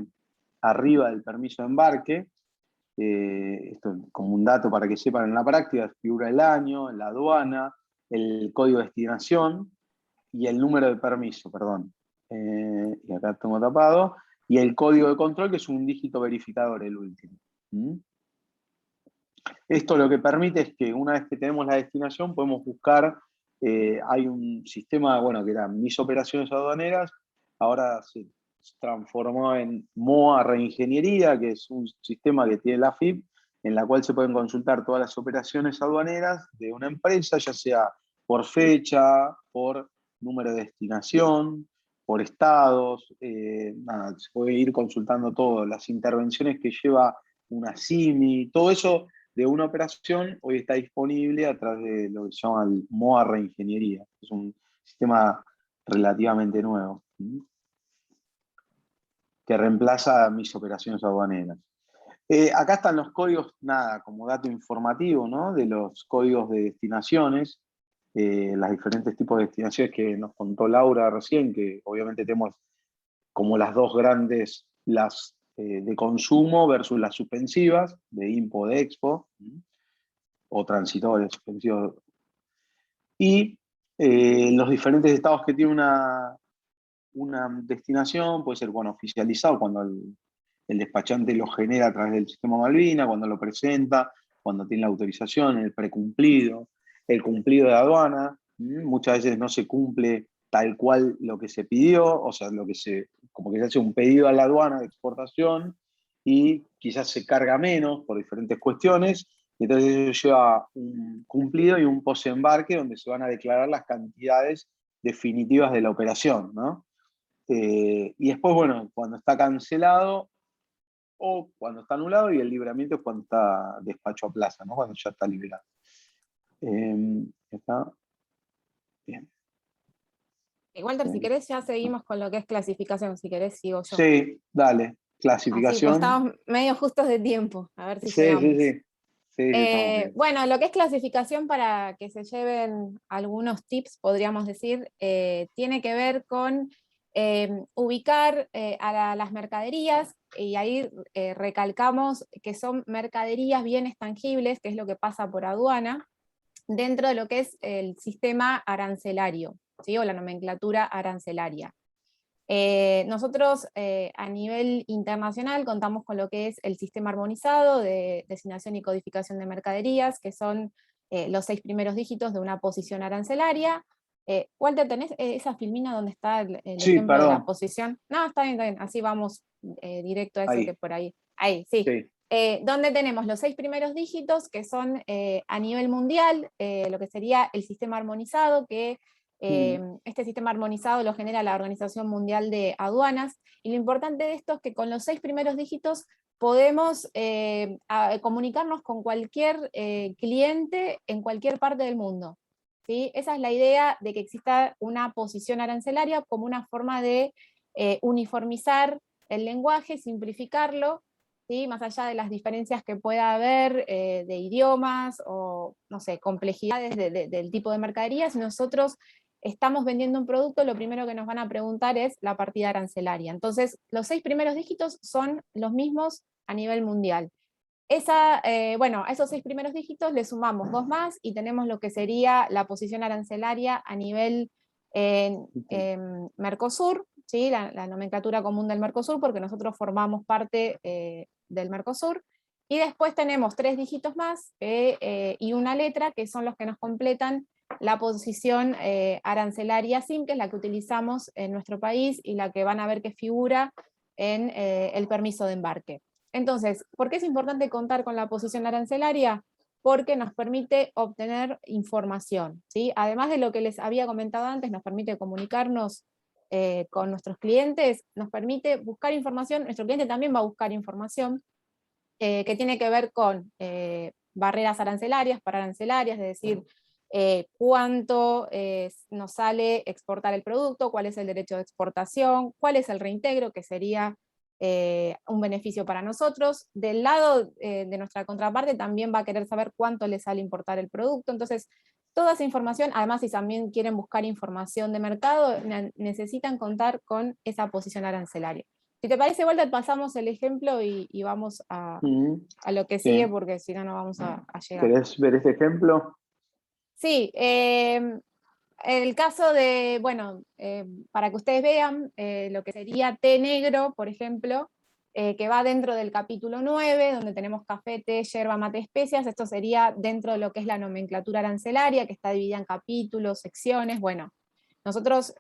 arriba del permiso de embarque. Esto como un dato para que sepan en la práctica, figura el año, la aduana, el código de destinación y el número de permiso, perdón. Y acá tengo tapado. Y el código de control, que es un dígito verificador, el último. Esto lo que permite es que una vez que tenemos la destinación, podemos buscar, hay un sistema, bueno, que era Mis Operaciones Aduaneras, ahora se transformó en MOA Reingeniería, que es un sistema que tiene la AFIP, en la cual se pueden consultar todas las operaciones aduaneras de una empresa, ya sea por fecha, por número de destinación, por estados, nada, se puede ir consultando todo, las intervenciones que lleva una CIMI, todo eso de una operación hoy está disponible a través de lo que se llama el MOA Reingeniería. Es un sistema relativamente nuevo, que reemplaza Mis Operaciones Aduaneras. Acá están los códigos, nada, como dato informativo, ¿no? De los códigos de destinaciones, los diferentes tipos de destinaciones que nos contó Laura recién, que obviamente tenemos como las dos grandes, las de consumo versus las suspensivas, de INPO, de Expo, o transitores suspensivos. Y los diferentes estados que tiene una destinación, puede ser, bueno, oficializado cuando el despachante lo genera a través del sistema Malvina, cuando lo presenta, cuando tiene la autorización, el precumplido, el cumplido de aduana. Muchas veces no se cumple tal cual lo que se pidió, o sea, como que se hace un pedido a la aduana de exportación y quizás se carga menos por diferentes cuestiones, y entonces eso lleva un cumplido y un posembarque donde se van a declarar las cantidades definitivas de la operación, ¿no? Y después, bueno, cuando está cancelado o cuando está anulado, y el libramiento es cuando está despacho a plaza, ¿no? Cuando ya está liberado. Está bien. Walter, si querés ya seguimos con lo que es clasificación, si querés sigo yo. Sí, dale, Así, pues clasificación. estamos medio justos de tiempo, a ver si Sí, llegamos. sí, estamos bien. Bueno, lo que es clasificación, para que se lleven algunos tips, podríamos decir, tiene que ver con ubicar a las mercaderías, y ahí recalcamos que son mercaderías, bienes tangibles, que es lo que pasa por aduana, dentro de lo que es el sistema arancelario, ¿sí? O la nomenclatura arancelaria. Nosotros a nivel internacional contamos con lo que es el sistema armonizado de designación y codificación de mercaderías, que son los 6 primeros dígitos de una posición arancelaria. Walter, ¿tenés esa filmina donde está el Sí, ejemplo de la perdón. posición? No, está bien, así vamos directo a eso Ahí, que por ahí. Ahí, sí. sí. Donde tenemos los 6 primeros dígitos, que son a nivel mundial, lo que sería el sistema armonizado, que este sistema armonizado lo genera la Organización Mundial de Aduanas, y lo importante de esto es que con los 6 primeros dígitos podemos comunicarnos con cualquier cliente en cualquier parte del mundo, ¿sí? Esa es la idea de que exista una posición arancelaria como una forma de uniformizar el lenguaje, simplificarlo, ¿sí? Más allá de las diferencias que pueda haber de idiomas o, no sé, complejidades del tipo de mercaderías. Nosotros estamos vendiendo un producto, lo primero que nos van a preguntar es la partida arancelaria. Entonces, los 6 primeros dígitos son los mismos a nivel mundial. Bueno, a esos 6 primeros dígitos le sumamos 2 más y tenemos lo que sería la posición arancelaria a nivel Mercosur, ¿sí? La nomenclatura común del Mercosur, porque nosotros formamos parte del Mercosur. Y después tenemos 3 dígitos más y una letra, que son los que nos completan la posición arancelaria SIM, que es la que utilizamos en nuestro país y la que van a ver que figura en el permiso de embarque. Entonces, ¿por qué es importante contar con la posición arancelaria? Porque nos permite obtener información, ¿sí? Además de lo que les había comentado antes, nos permite comunicarnos con nuestros clientes, nos permite buscar información, nuestro cliente también va a buscar información que tiene que ver con barreras arancelarias, pararancelarias, es decir, cuánto nos sale exportar el producto, cuál es el derecho de exportación, cuál es el reintegro, que sería un beneficio para nosotros. Del lado de nuestra contraparte también va a querer saber cuánto le sale importar el producto. Entonces, toda esa información, además si también quieren buscar información de mercado, necesitan contar con esa posición arancelaria. Si te parece, Walter, pasamos el ejemplo y vamos a lo que sigue, Sí. porque si no, no vamos a llegar. ¿Querés ver este ejemplo? Sí, el caso de, bueno, para que ustedes vean lo que sería té negro, por ejemplo, que va dentro del capítulo 9, donde tenemos café, té, yerba, mate, especias. Esto sería dentro de lo que es la nomenclatura arancelaria, que está dividida en capítulos, secciones. Bueno, nosotros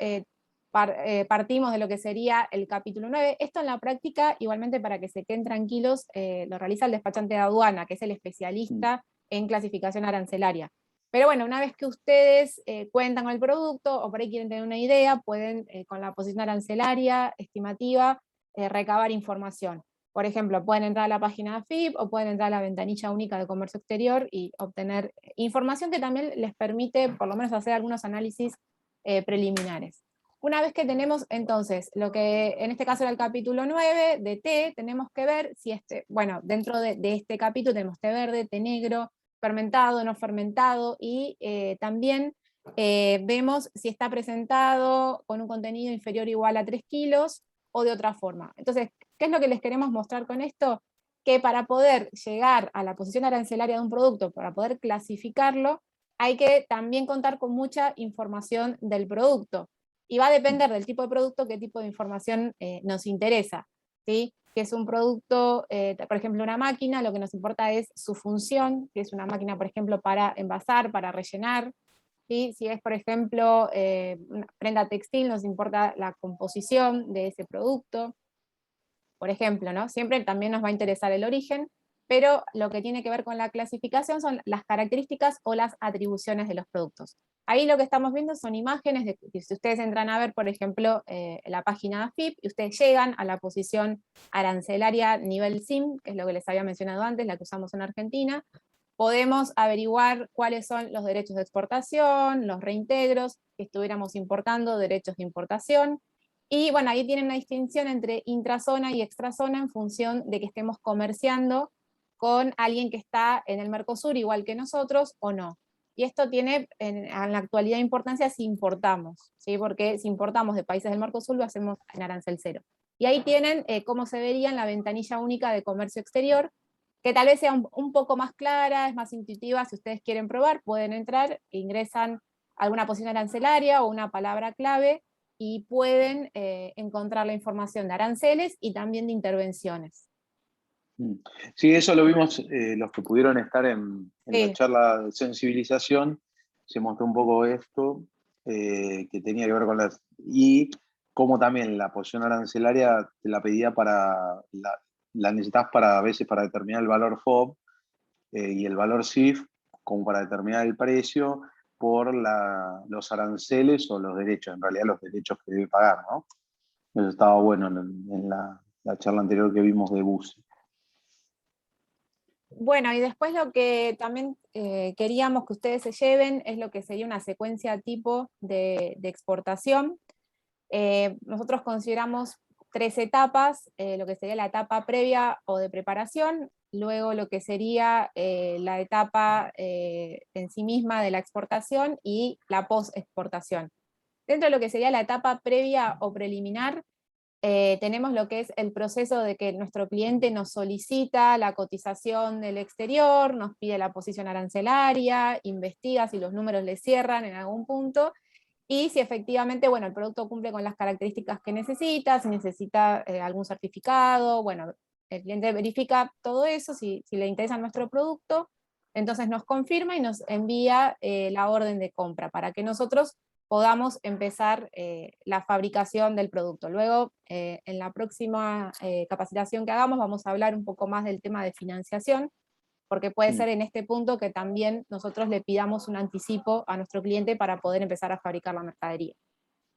partimos de lo que sería el capítulo 9. Esto en la práctica, igualmente para que se queden tranquilos, lo realiza el despachante de aduana, que es el especialista en clasificación arancelaria. Pero bueno, una vez que ustedes cuentan con el producto o por ahí quieren tener una idea, pueden con la posición arancelaria estimativa recabar información. Por ejemplo, pueden entrar a la página de AFIP o pueden entrar a la ventanilla única de comercio exterior y obtener información que también les permite por lo menos hacer algunos análisis preliminares. Una vez que tenemos entonces lo que en este caso era el capítulo 9 de té, tenemos que ver si bueno, dentro de este capítulo tenemos té verde, té negro, fermentado, no fermentado, y también vemos si está presentado con un contenido inferior o igual a 3 kilos o de otra forma. Entonces, ¿qué es lo que les queremos mostrar con esto? Que para poder llegar a la posición arancelaria de un producto, para poder clasificarlo, hay que también contar con mucha información del producto. Y va a depender del tipo de producto qué tipo de información nos interesa, ¿sí? Que es un producto, por ejemplo, una máquina, lo que nos importa es su función, que es una máquina, por ejemplo, para envasar, para rellenar, ¿sí? Si es, por ejemplo, una prenda textil, nos importa la composición de ese producto, por ejemplo, ¿no? Siempre también nos va a interesar el origen, pero lo que tiene que ver con la clasificación son las características o las atribuciones de los productos. Ahí lo que estamos viendo son imágenes de que si ustedes entran a ver, por ejemplo, la página de AFIP, y ustedes llegan a la posición arancelaria nivel SIM, que es lo que les había mencionado antes, la que usamos en Argentina, podemos averiguar cuáles son los derechos de exportación, los reintegros que estuviéramos importando, derechos de importación, y bueno, ahí tienen una distinción entre intrazona y extrazona en función de que estemos comerciando con alguien que está en el Mercosur igual que nosotros o no. y esto tiene en la actualidad importancia si importamos, ¿sí? Porque si importamos de países del Mercosur lo hacemos en arancel cero. Y ahí tienen cómo se vería en la ventanilla única de comercio exterior, que tal vez sea un poco más clara, es más intuitiva. Si ustedes quieren probar, pueden entrar, ingresan alguna posición arancelaria o una palabra clave, y pueden encontrar la información de aranceles y también de intervenciones. Sí, eso lo vimos los que pudieron estar en la Sí. charla de sensibilización, se mostró un poco esto, que tenía que ver con las... Y como también la posición arancelaria te la pedía para... La necesitas para, a veces para determinar el valor FOB y el valor CIF, como para determinar el precio por los aranceles o los derechos, en realidad los derechos que debe pagar, ¿no? Eso estaba bueno en la charla anterior que vimos de BUSE. Bueno, y después lo que también queríamos que ustedes se lleven es lo que sería una secuencia tipo de exportación. Nosotros consideramos 3 etapas, lo que sería la etapa previa o de preparación, luego lo que sería la etapa en sí misma de la exportación y la post-exportación. Dentro de lo que sería la etapa previa o preliminar, tenemos lo que es el proceso de que nuestro cliente nos solicita la cotización del exterior, nos pide la posición arancelaria, investiga si los números le cierran en algún punto, y si efectivamente, bueno, el producto cumple con las características que necesita, si necesita algún certificado, bueno, el cliente verifica todo eso, si le interesa nuestro producto, entonces nos confirma y nos envía la orden de compra para que nosotros podamos empezar la fabricación del producto. Luego, en la próxima capacitación que hagamos, vamos a hablar un poco más del tema de financiación, porque puede ser en este punto que también nosotros le pidamos un anticipo a nuestro cliente para poder empezar a fabricar la mercadería.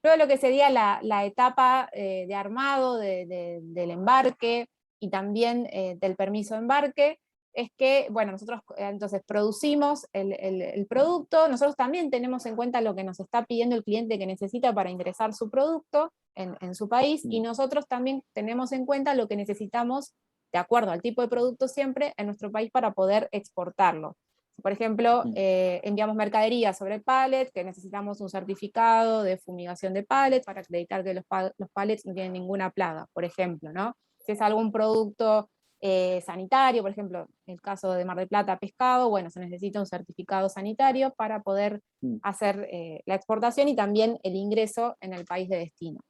Luego lo que sería la etapa de armado del embarque y también del permiso de embarque, es que, bueno, nosotros entonces producimos el producto, nosotros también tenemos en cuenta lo que nos está pidiendo el cliente que necesita para ingresar su producto en su país, y nosotros también tenemos en cuenta lo que necesitamos, de acuerdo al tipo de producto siempre, en nuestro país para poder exportarlo. Por ejemplo, enviamos mercadería sobre pallets, que necesitamos un certificado de fumigación de pallets para acreditar que los pallets no tienen ninguna plaga, por ejemplo, ¿no? Si es algún producto sanitario, por ejemplo, en el caso de Mar del Plata, pescado, bueno, se necesita un certificado sanitario para poder hacer la exportación y también el ingreso en el país de destino.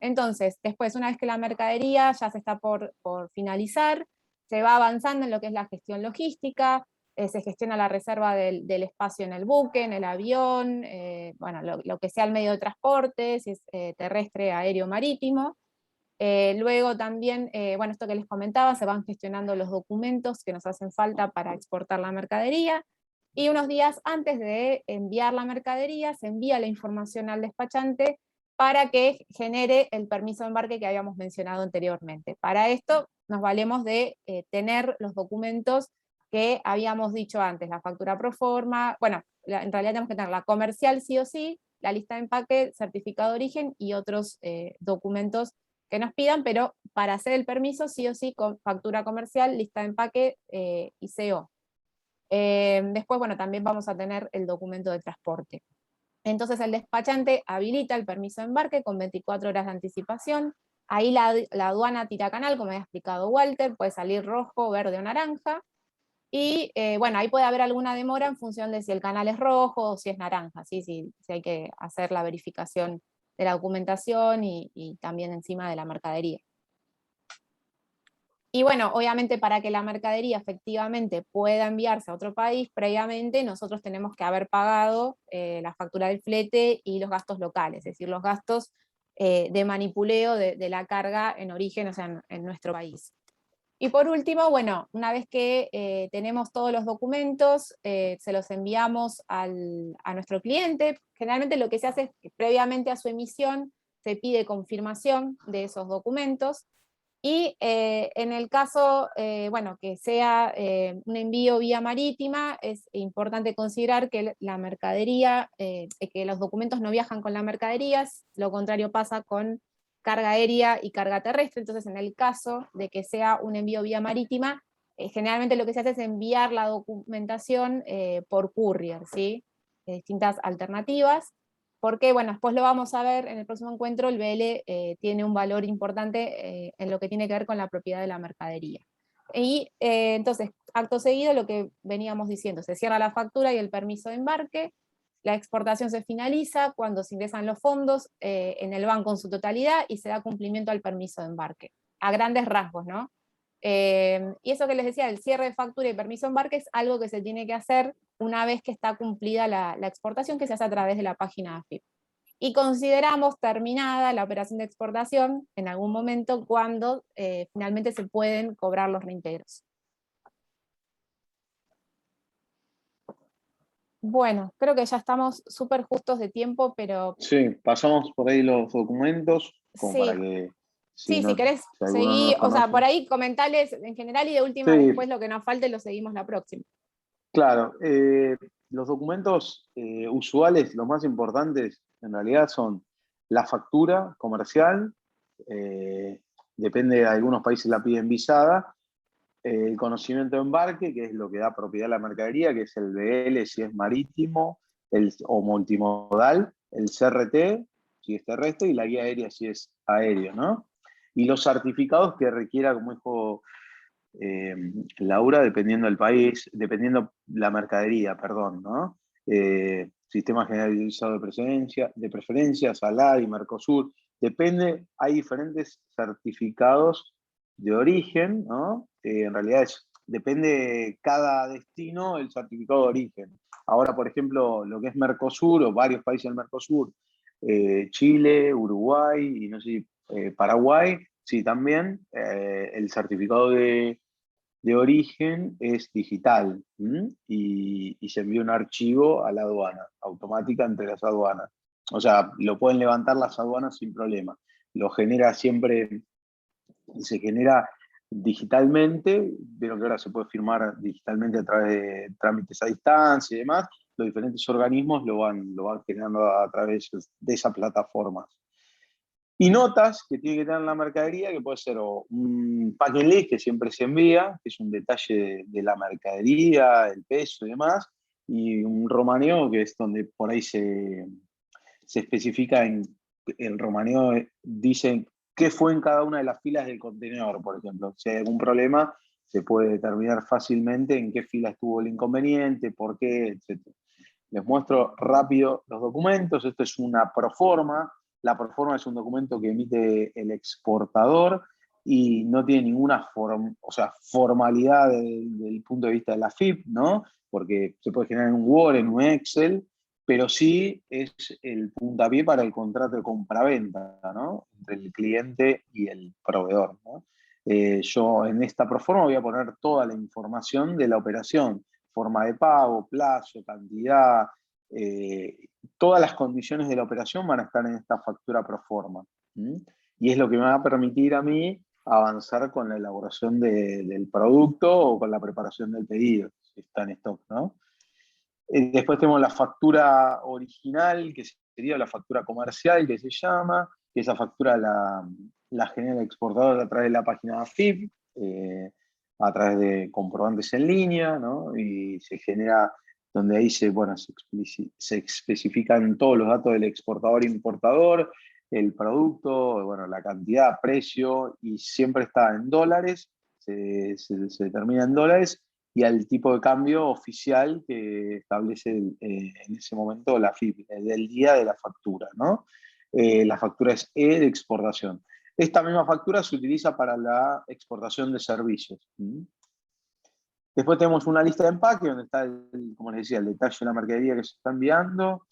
Entonces, después, una vez que la mercadería ya se está por finalizar, se va avanzando en lo que es la gestión logística, se gestiona la reserva del espacio en el buque, en el avión, bueno, lo que sea el medio de transporte, si es terrestre, aéreo, marítimo. Luego también, bueno, esto que les comentaba, se van gestionando los documentos que nos hacen falta para exportar la mercadería, y unos días antes de enviar la mercadería se envía la información al despachante para que genere el permiso de embarque que habíamos mencionado anteriormente. Para esto nos valemos de tener los documentos que habíamos dicho antes, la factura pro forma, bueno, en realidad tenemos que tener la comercial sí o sí, la lista de empaque, certificado de origen y otros documentos que nos pidan, pero para hacer el permiso sí o sí con factura comercial, lista de empaque y CO. Después, bueno, también vamos a tener el documento de transporte. Entonces el despachante habilita el permiso de embarque con 24 horas de anticipación. Ahí la aduana tira canal, como había explicado Walter, puede salir rojo, verde o naranja. Y bueno, ahí puede haber alguna demora en función de si el canal es rojo o si es naranja, ¿sí? Si hay que hacer la verificación de la documentación y también encima de la mercadería. Y bueno, obviamente para que la mercadería efectivamente pueda enviarse a otro país, previamente nosotros tenemos que haber pagado la factura del flete y los gastos locales, es decir, los gastos de manipuleo de la carga en origen, o sea, en nuestro país. Y por último, bueno, una vez que tenemos todos los documentos, se los enviamos a nuestro cliente. Generalmente lo que se hace es que previamente a su emisión se pide confirmación de esos documentos, y en el caso, bueno, que sea un envío vía marítima, es importante considerar que la mercadería, que los documentos no viajan con la mercadería, lo contrario pasa con carga aérea y carga terrestre. Entonces, en el caso de que sea un envío vía marítima, generalmente lo que se hace es enviar la documentación por courier, ¿sí? distintas alternativas, porque, bueno, después lo vamos a ver en el próximo encuentro, el BL tiene un valor importante en lo que tiene que ver con la propiedad de la mercadería. Y entonces, acto seguido, lo que veníamos diciendo, se cierra la factura y el permiso de embarque, la exportación se finaliza cuando se ingresan los fondos en el banco en su totalidad y se da cumplimiento al permiso de embarque, a grandes rasgos, ¿no? Y eso que les decía, el cierre de factura y permiso de embarque es algo que se tiene que hacer una vez que está cumplida la exportación, que se hace a través de la página AFIP. Y consideramos terminada la operación de exportación en algún momento cuando finalmente se pueden cobrar los reintegros. Bueno, creo que ya estamos súper justos de tiempo, pero Sí, pasamos por ahí los documentos, como para sí, que sí, si querés si alguno no seguir, los o sea, por conoce. ahí comentales en general y de última Sí, después lo que nos falte lo seguimos la próxima. claro. Los documentos usuales, los más importantes, en realidad son la factura comercial, depende de algunos países la piden visada, el conocimiento de embarque, que es lo que da propiedad a la mercadería, que es el BL si es marítimo o multimodal, el CRT si es terrestre y la guía aérea si es aéreo, ¿no? Y los certificados que requiera, como dijo Laura, dependiendo del país, dependiendo la mercadería, perdón, ¿no? Sistema generalizado de preferencia, SALAR y Mercosur, depende, hay diferentes certificados de origen, ¿no? En realidad depende de cada destino el certificado de origen. Ahora, por ejemplo, lo que es Mercosur o varios países del Mercosur, Chile, Uruguay y no sé, Paraguay, sí, también el certificado de origen es digital y se envía un archivo a la aduana, automática entre las aduanas. O sea, lo pueden levantar las aduanas sin problema. Lo genera siempre, se genera digitalmente, pero que ahora se puede firmar digitalmente a través de trámites a distancia y demás. Los diferentes organismos lo van generando a través de esa plataforma. Y notas que tiene que tener la mercadería, que puede ser un packing list que siempre se envía, que es un detalle de la mercadería, el peso y demás, y un romaneo, que es donde por ahí se especifica en el romaneo, dicen qué fue en cada una de las filas del contenedor, por ejemplo. Si hay algún problema, se puede determinar fácilmente en qué fila estuvo el inconveniente, por qué, etc. Les muestro rápido los documentos. Esto es una proforma. La proforma es un documento que emite el exportador y no tiene ninguna formalidad del punto de vista de la FIP, ¿no? Porque se puede generar en un Word, en un Excel, pero sí es el puntapié para el contrato de compraventa, ¿no? Entre el cliente y el proveedor, ¿no? Yo en esta proforma voy a poner toda la información de la operación, forma de pago, plazo, cantidad, todas las condiciones de la operación van a estar en esta factura pro forma. Y es lo que me va a permitir a mí avanzar con la elaboración del producto o con la preparación del pedido, si está en stock, ¿no? Después tenemos la factura original, que sería la factura comercial, que se llama, que esa factura la genera el exportador a través de la página AFIP, a través de comprobantes en línea, ¿no? Y se genera, donde ahí se especifican todos los datos del exportador e importador, el producto, bueno, la cantidad, precio, y siempre está en dólares, se determina en dólares, y al tipo de cambio oficial que establece en ese momento la FIP, del día de la factura, ¿no? La factura es E de exportación. Esta misma factura se utiliza para la exportación de servicios. Después tenemos una lista de empaque donde está, como les decía, el detalle de la mercadería que se está enviando.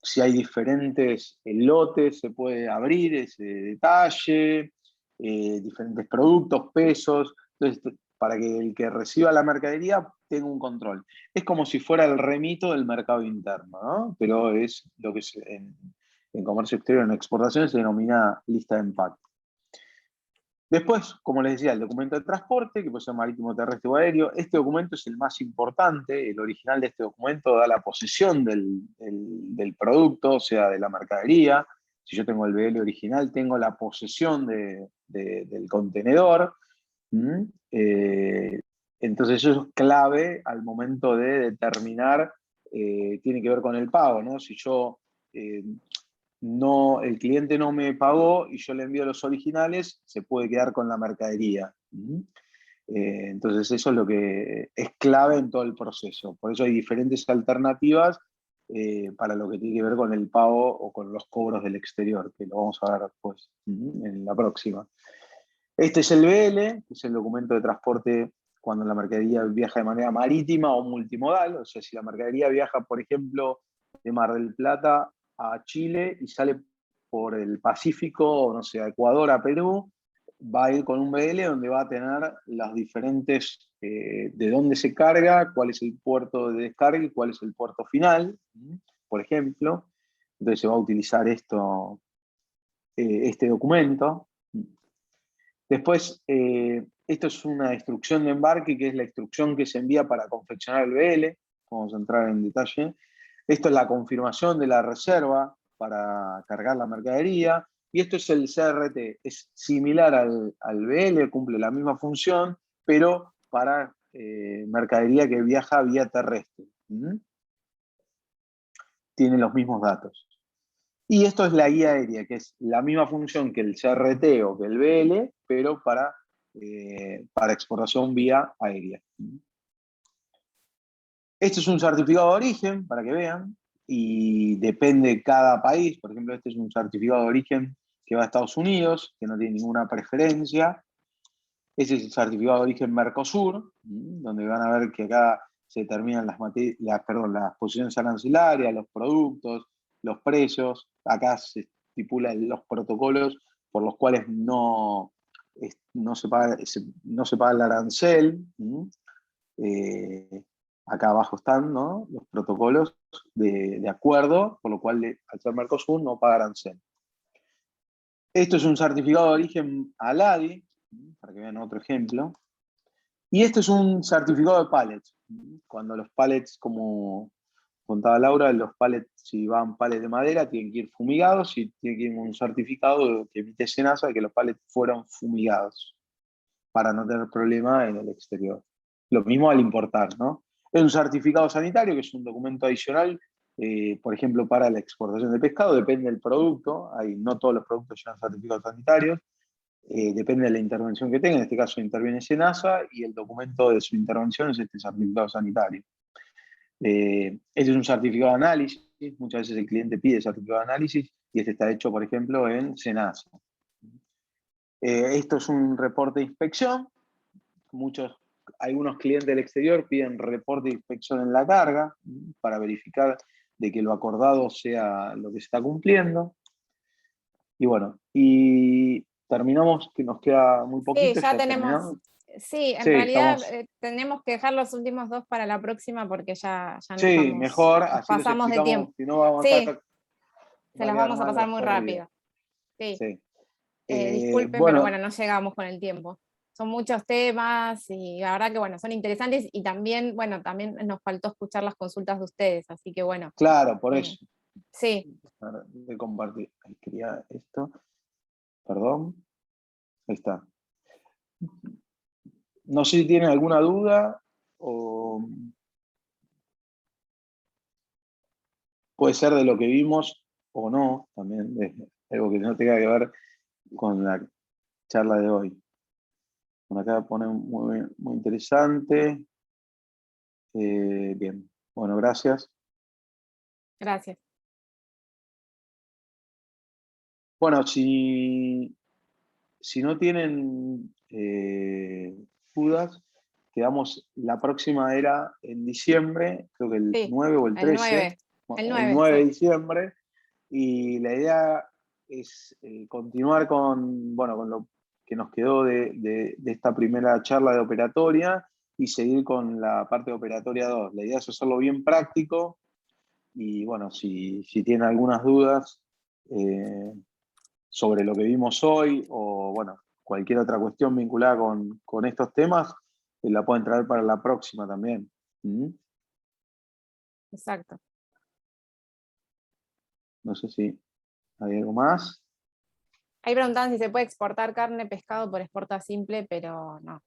Si hay diferentes lotes, se puede abrir ese detalle, diferentes productos, pesos. Entonces, para que el que reciba la mercadería tenga un control. Es como si fuera el remito del mercado interno, ¿no? Pero es lo que en comercio exterior, en exportación, se denomina lista de empaque. Después, como les decía, el documento de transporte, que puede ser marítimo, terrestre o aéreo. Este documento es el más importante. El original de este documento da la posesión del producto, o sea, de la mercadería. Si yo tengo el BL original, tengo la posesión del contenedor. Entonces eso es clave al momento de determinar tiene que ver con el pago, ¿no? Si yo el cliente no me pagó y yo le envío los originales, se puede quedar con la mercadería. Entonces eso es lo que es clave en todo el proceso. Por eso hay diferentes alternativas para lo que tiene que ver con el pago o con los cobros del exterior, que lo vamos a ver después, en la próxima. Este es el BL, que es el documento de transporte cuando la mercadería viaja de manera marítima o multimodal. O sea, si la mercadería viaja, por ejemplo, de Mar del Plata a Chile y sale por el Pacífico, no sé, a Ecuador, a Perú, va a ir con un BL donde va a tener las diferentes, de dónde se carga, cuál es el puerto de descarga y cuál es el puerto final, por ejemplo. Entonces se va a utilizar este documento. Después, esto es una instrucción de embarque, que es la instrucción que se envía para confeccionar el BL. Vamos a entrar en detalle. Esto es la confirmación de la reserva para cargar la mercadería. Y esto es el CRT. Es similar al BL, cumple la misma función, pero para mercadería que viaja vía terrestre. Tiene los mismos datos. Y esto es la guía aérea, que es la misma función que el CRT o que el BL, pero para exportación vía aérea. Este es un certificado de origen, para que vean, y depende de cada país. Por ejemplo, este es un certificado de origen que va a Estados Unidos, que no tiene ninguna preferencia. Este es el certificado de origen Mercosur, donde van a ver que acá se determinan las posiciones arancelarias, los productos, los precios. Acá se estipulan los protocolos por los cuales no se paga el arancel. Acá abajo están, ¿no?, los protocolos de acuerdo, por lo cual al ser Mercosur no paga arancel. Esto es un certificado de origen ALADI, para que vean otro ejemplo. Y este es un certificado de pallets. Cuando los pallets, como contaba Laura, los pallets, si van pallets de madera, tienen que ir fumigados y tiene que ir un certificado que emite SENASA de que los pallets fueron fumigados para no tener problema en el exterior. Lo mismo al importar, ¿no? Es un certificado sanitario, que es un documento adicional, por ejemplo, para la exportación de pescado, depende del producto, no todos los productos llevan certificados sanitarios, depende de la intervención que tenga, en este caso interviene SENASA y el documento de su intervención es este certificado sanitario. Este es un certificado de análisis, muchas veces el cliente pide certificado de análisis y este está hecho, por ejemplo, en SENASA. Esto es un reporte de inspección. Algunos clientes del exterior piden reporte de inspección en la carga para verificar de que lo acordado sea lo que se está cumpliendo. Y bueno, y terminamos, que nos queda muy poquito. Sí, ya tenemos. Sí, en realidad tenemos que dejar los últimos dos para la próxima porque ya nos sí, mejor, nos así pasamos de tiempo. Si no vamos sí, a estar, se las vamos a pasar muy rápido. Sí. Sí. Disculpen, pero bueno, no llegamos con el tiempo. Son muchos temas y la verdad que bueno, son interesantes y también, bueno, también nos faltó escuchar las consultas de ustedes, así que bueno. Claro, por eso. Sí. De compartir. Ahí quería esto. Perdón. Ahí está. No sé si tienen alguna duda o puede ser de lo que vimos o no, también de algo que no tenga que ver con la charla de hoy. Bueno, acá pone muy interesante. Bien, bueno, gracias. Gracias. Bueno, si no tienen dudas, quedamos, la próxima era en diciembre, creo que el 9 o el 13. El 9 de sí. diciembre, y la idea es continuar con lo que nos quedó de esta primera charla de operatoria y seguir con la parte de operatoria 2. La idea es hacerlo bien práctico y bueno, si tienen algunas dudas sobre lo que vimos hoy o bueno, cualquier otra cuestión vinculada con estos temas, la pueden traer para la próxima también. Exacto. No sé si hay algo más. Ahí preguntaban si se puede exportar carne, pescado por exporta simple, pero no.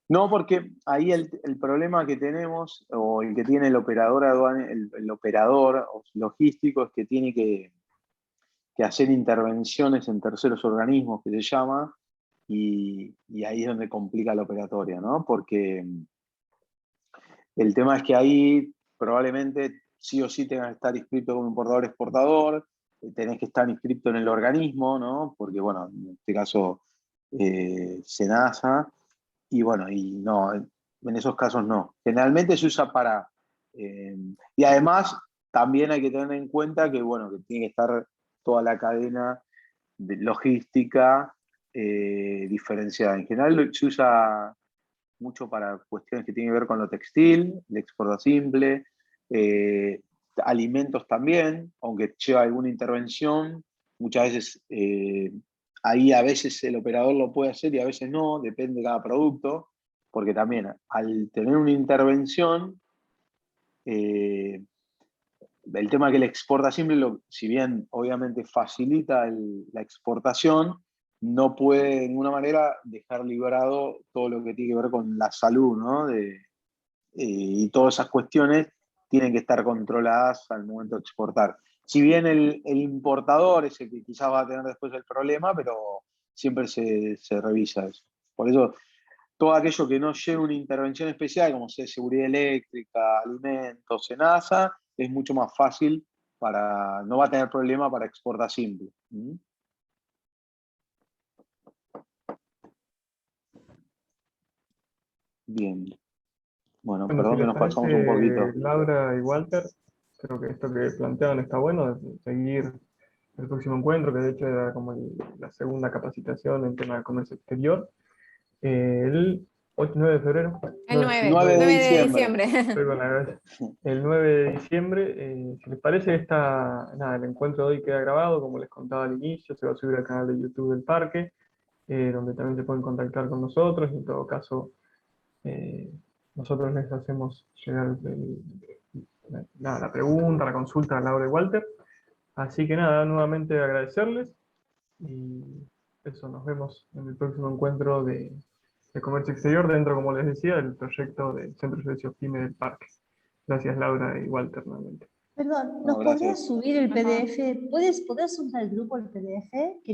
No, porque ahí el problema que tenemos, o el que tiene el operador el operador logístico, es que tiene que hacer intervenciones en terceros organismos, que se llama, y ahí es donde complica la operatoria, ¿no? Porque el tema es que ahí probablemente sí o sí tengas que estar inscrito como importador-exportador, tenés que estar inscrito en el organismo, ¿no? Porque, bueno, en este caso, SENASA, y bueno, y no, en esos casos no. Generalmente se usa para... y además, también hay que tener en cuenta que, bueno, que tiene que estar toda la cadena de logística diferenciada. En general se usa mucho para cuestiones que tienen que ver con lo textil, el exporta simple, alimentos también, aunque lleva alguna intervención, muchas veces ahí a veces el operador lo puede hacer y a veces no, depende de cada producto, porque también al tener una intervención, el tema que el exporta simple, si bien obviamente facilita la exportación, no puede de ninguna manera dejar librado todo lo que tiene que ver con la salud, ¿no? Y todas esas cuestiones tienen que estar controladas al momento de exportar. Si bien el importador es el que quizás va a tener después el problema, pero siempre se revisa eso. Por eso, todo aquello que no lleve una intervención especial, como sea seguridad eléctrica, alimentos, SENASA, es mucho más fácil no va a tener problema para exportar simple. Bien. Bueno, Bueno, si perdón que les nos pasamos un parece, poquito. Laura y Walter, creo que esto que planteaban está bueno, de seguir el próximo encuentro, que de hecho era como la segunda capacitación en tema de comercio exterior, el 9 de febrero, El 9, 9 de 9 de diciembre. diciembre. estoy con la cabeza. El 9 de diciembre, si les parece, nada, el encuentro de hoy queda grabado, como les contaba al inicio, se va a subir al canal de YouTube del parque, donde también se pueden contactar con nosotros, y en todo caso, eh, nosotros les hacemos llegar la pregunta, la consulta a Laura y Walter. Así que nada, nuevamente agradecerles y eso, nos vemos en el próximo encuentro de comercio exterior dentro, como les decía, del proyecto del Centro de Servicios PYME del Parque. Gracias Laura y Walter nuevamente. Perdón, No, ¿nos podrías gracias. subir el Por favor. PDF? ¿Podés subir al grupo el PDF? Que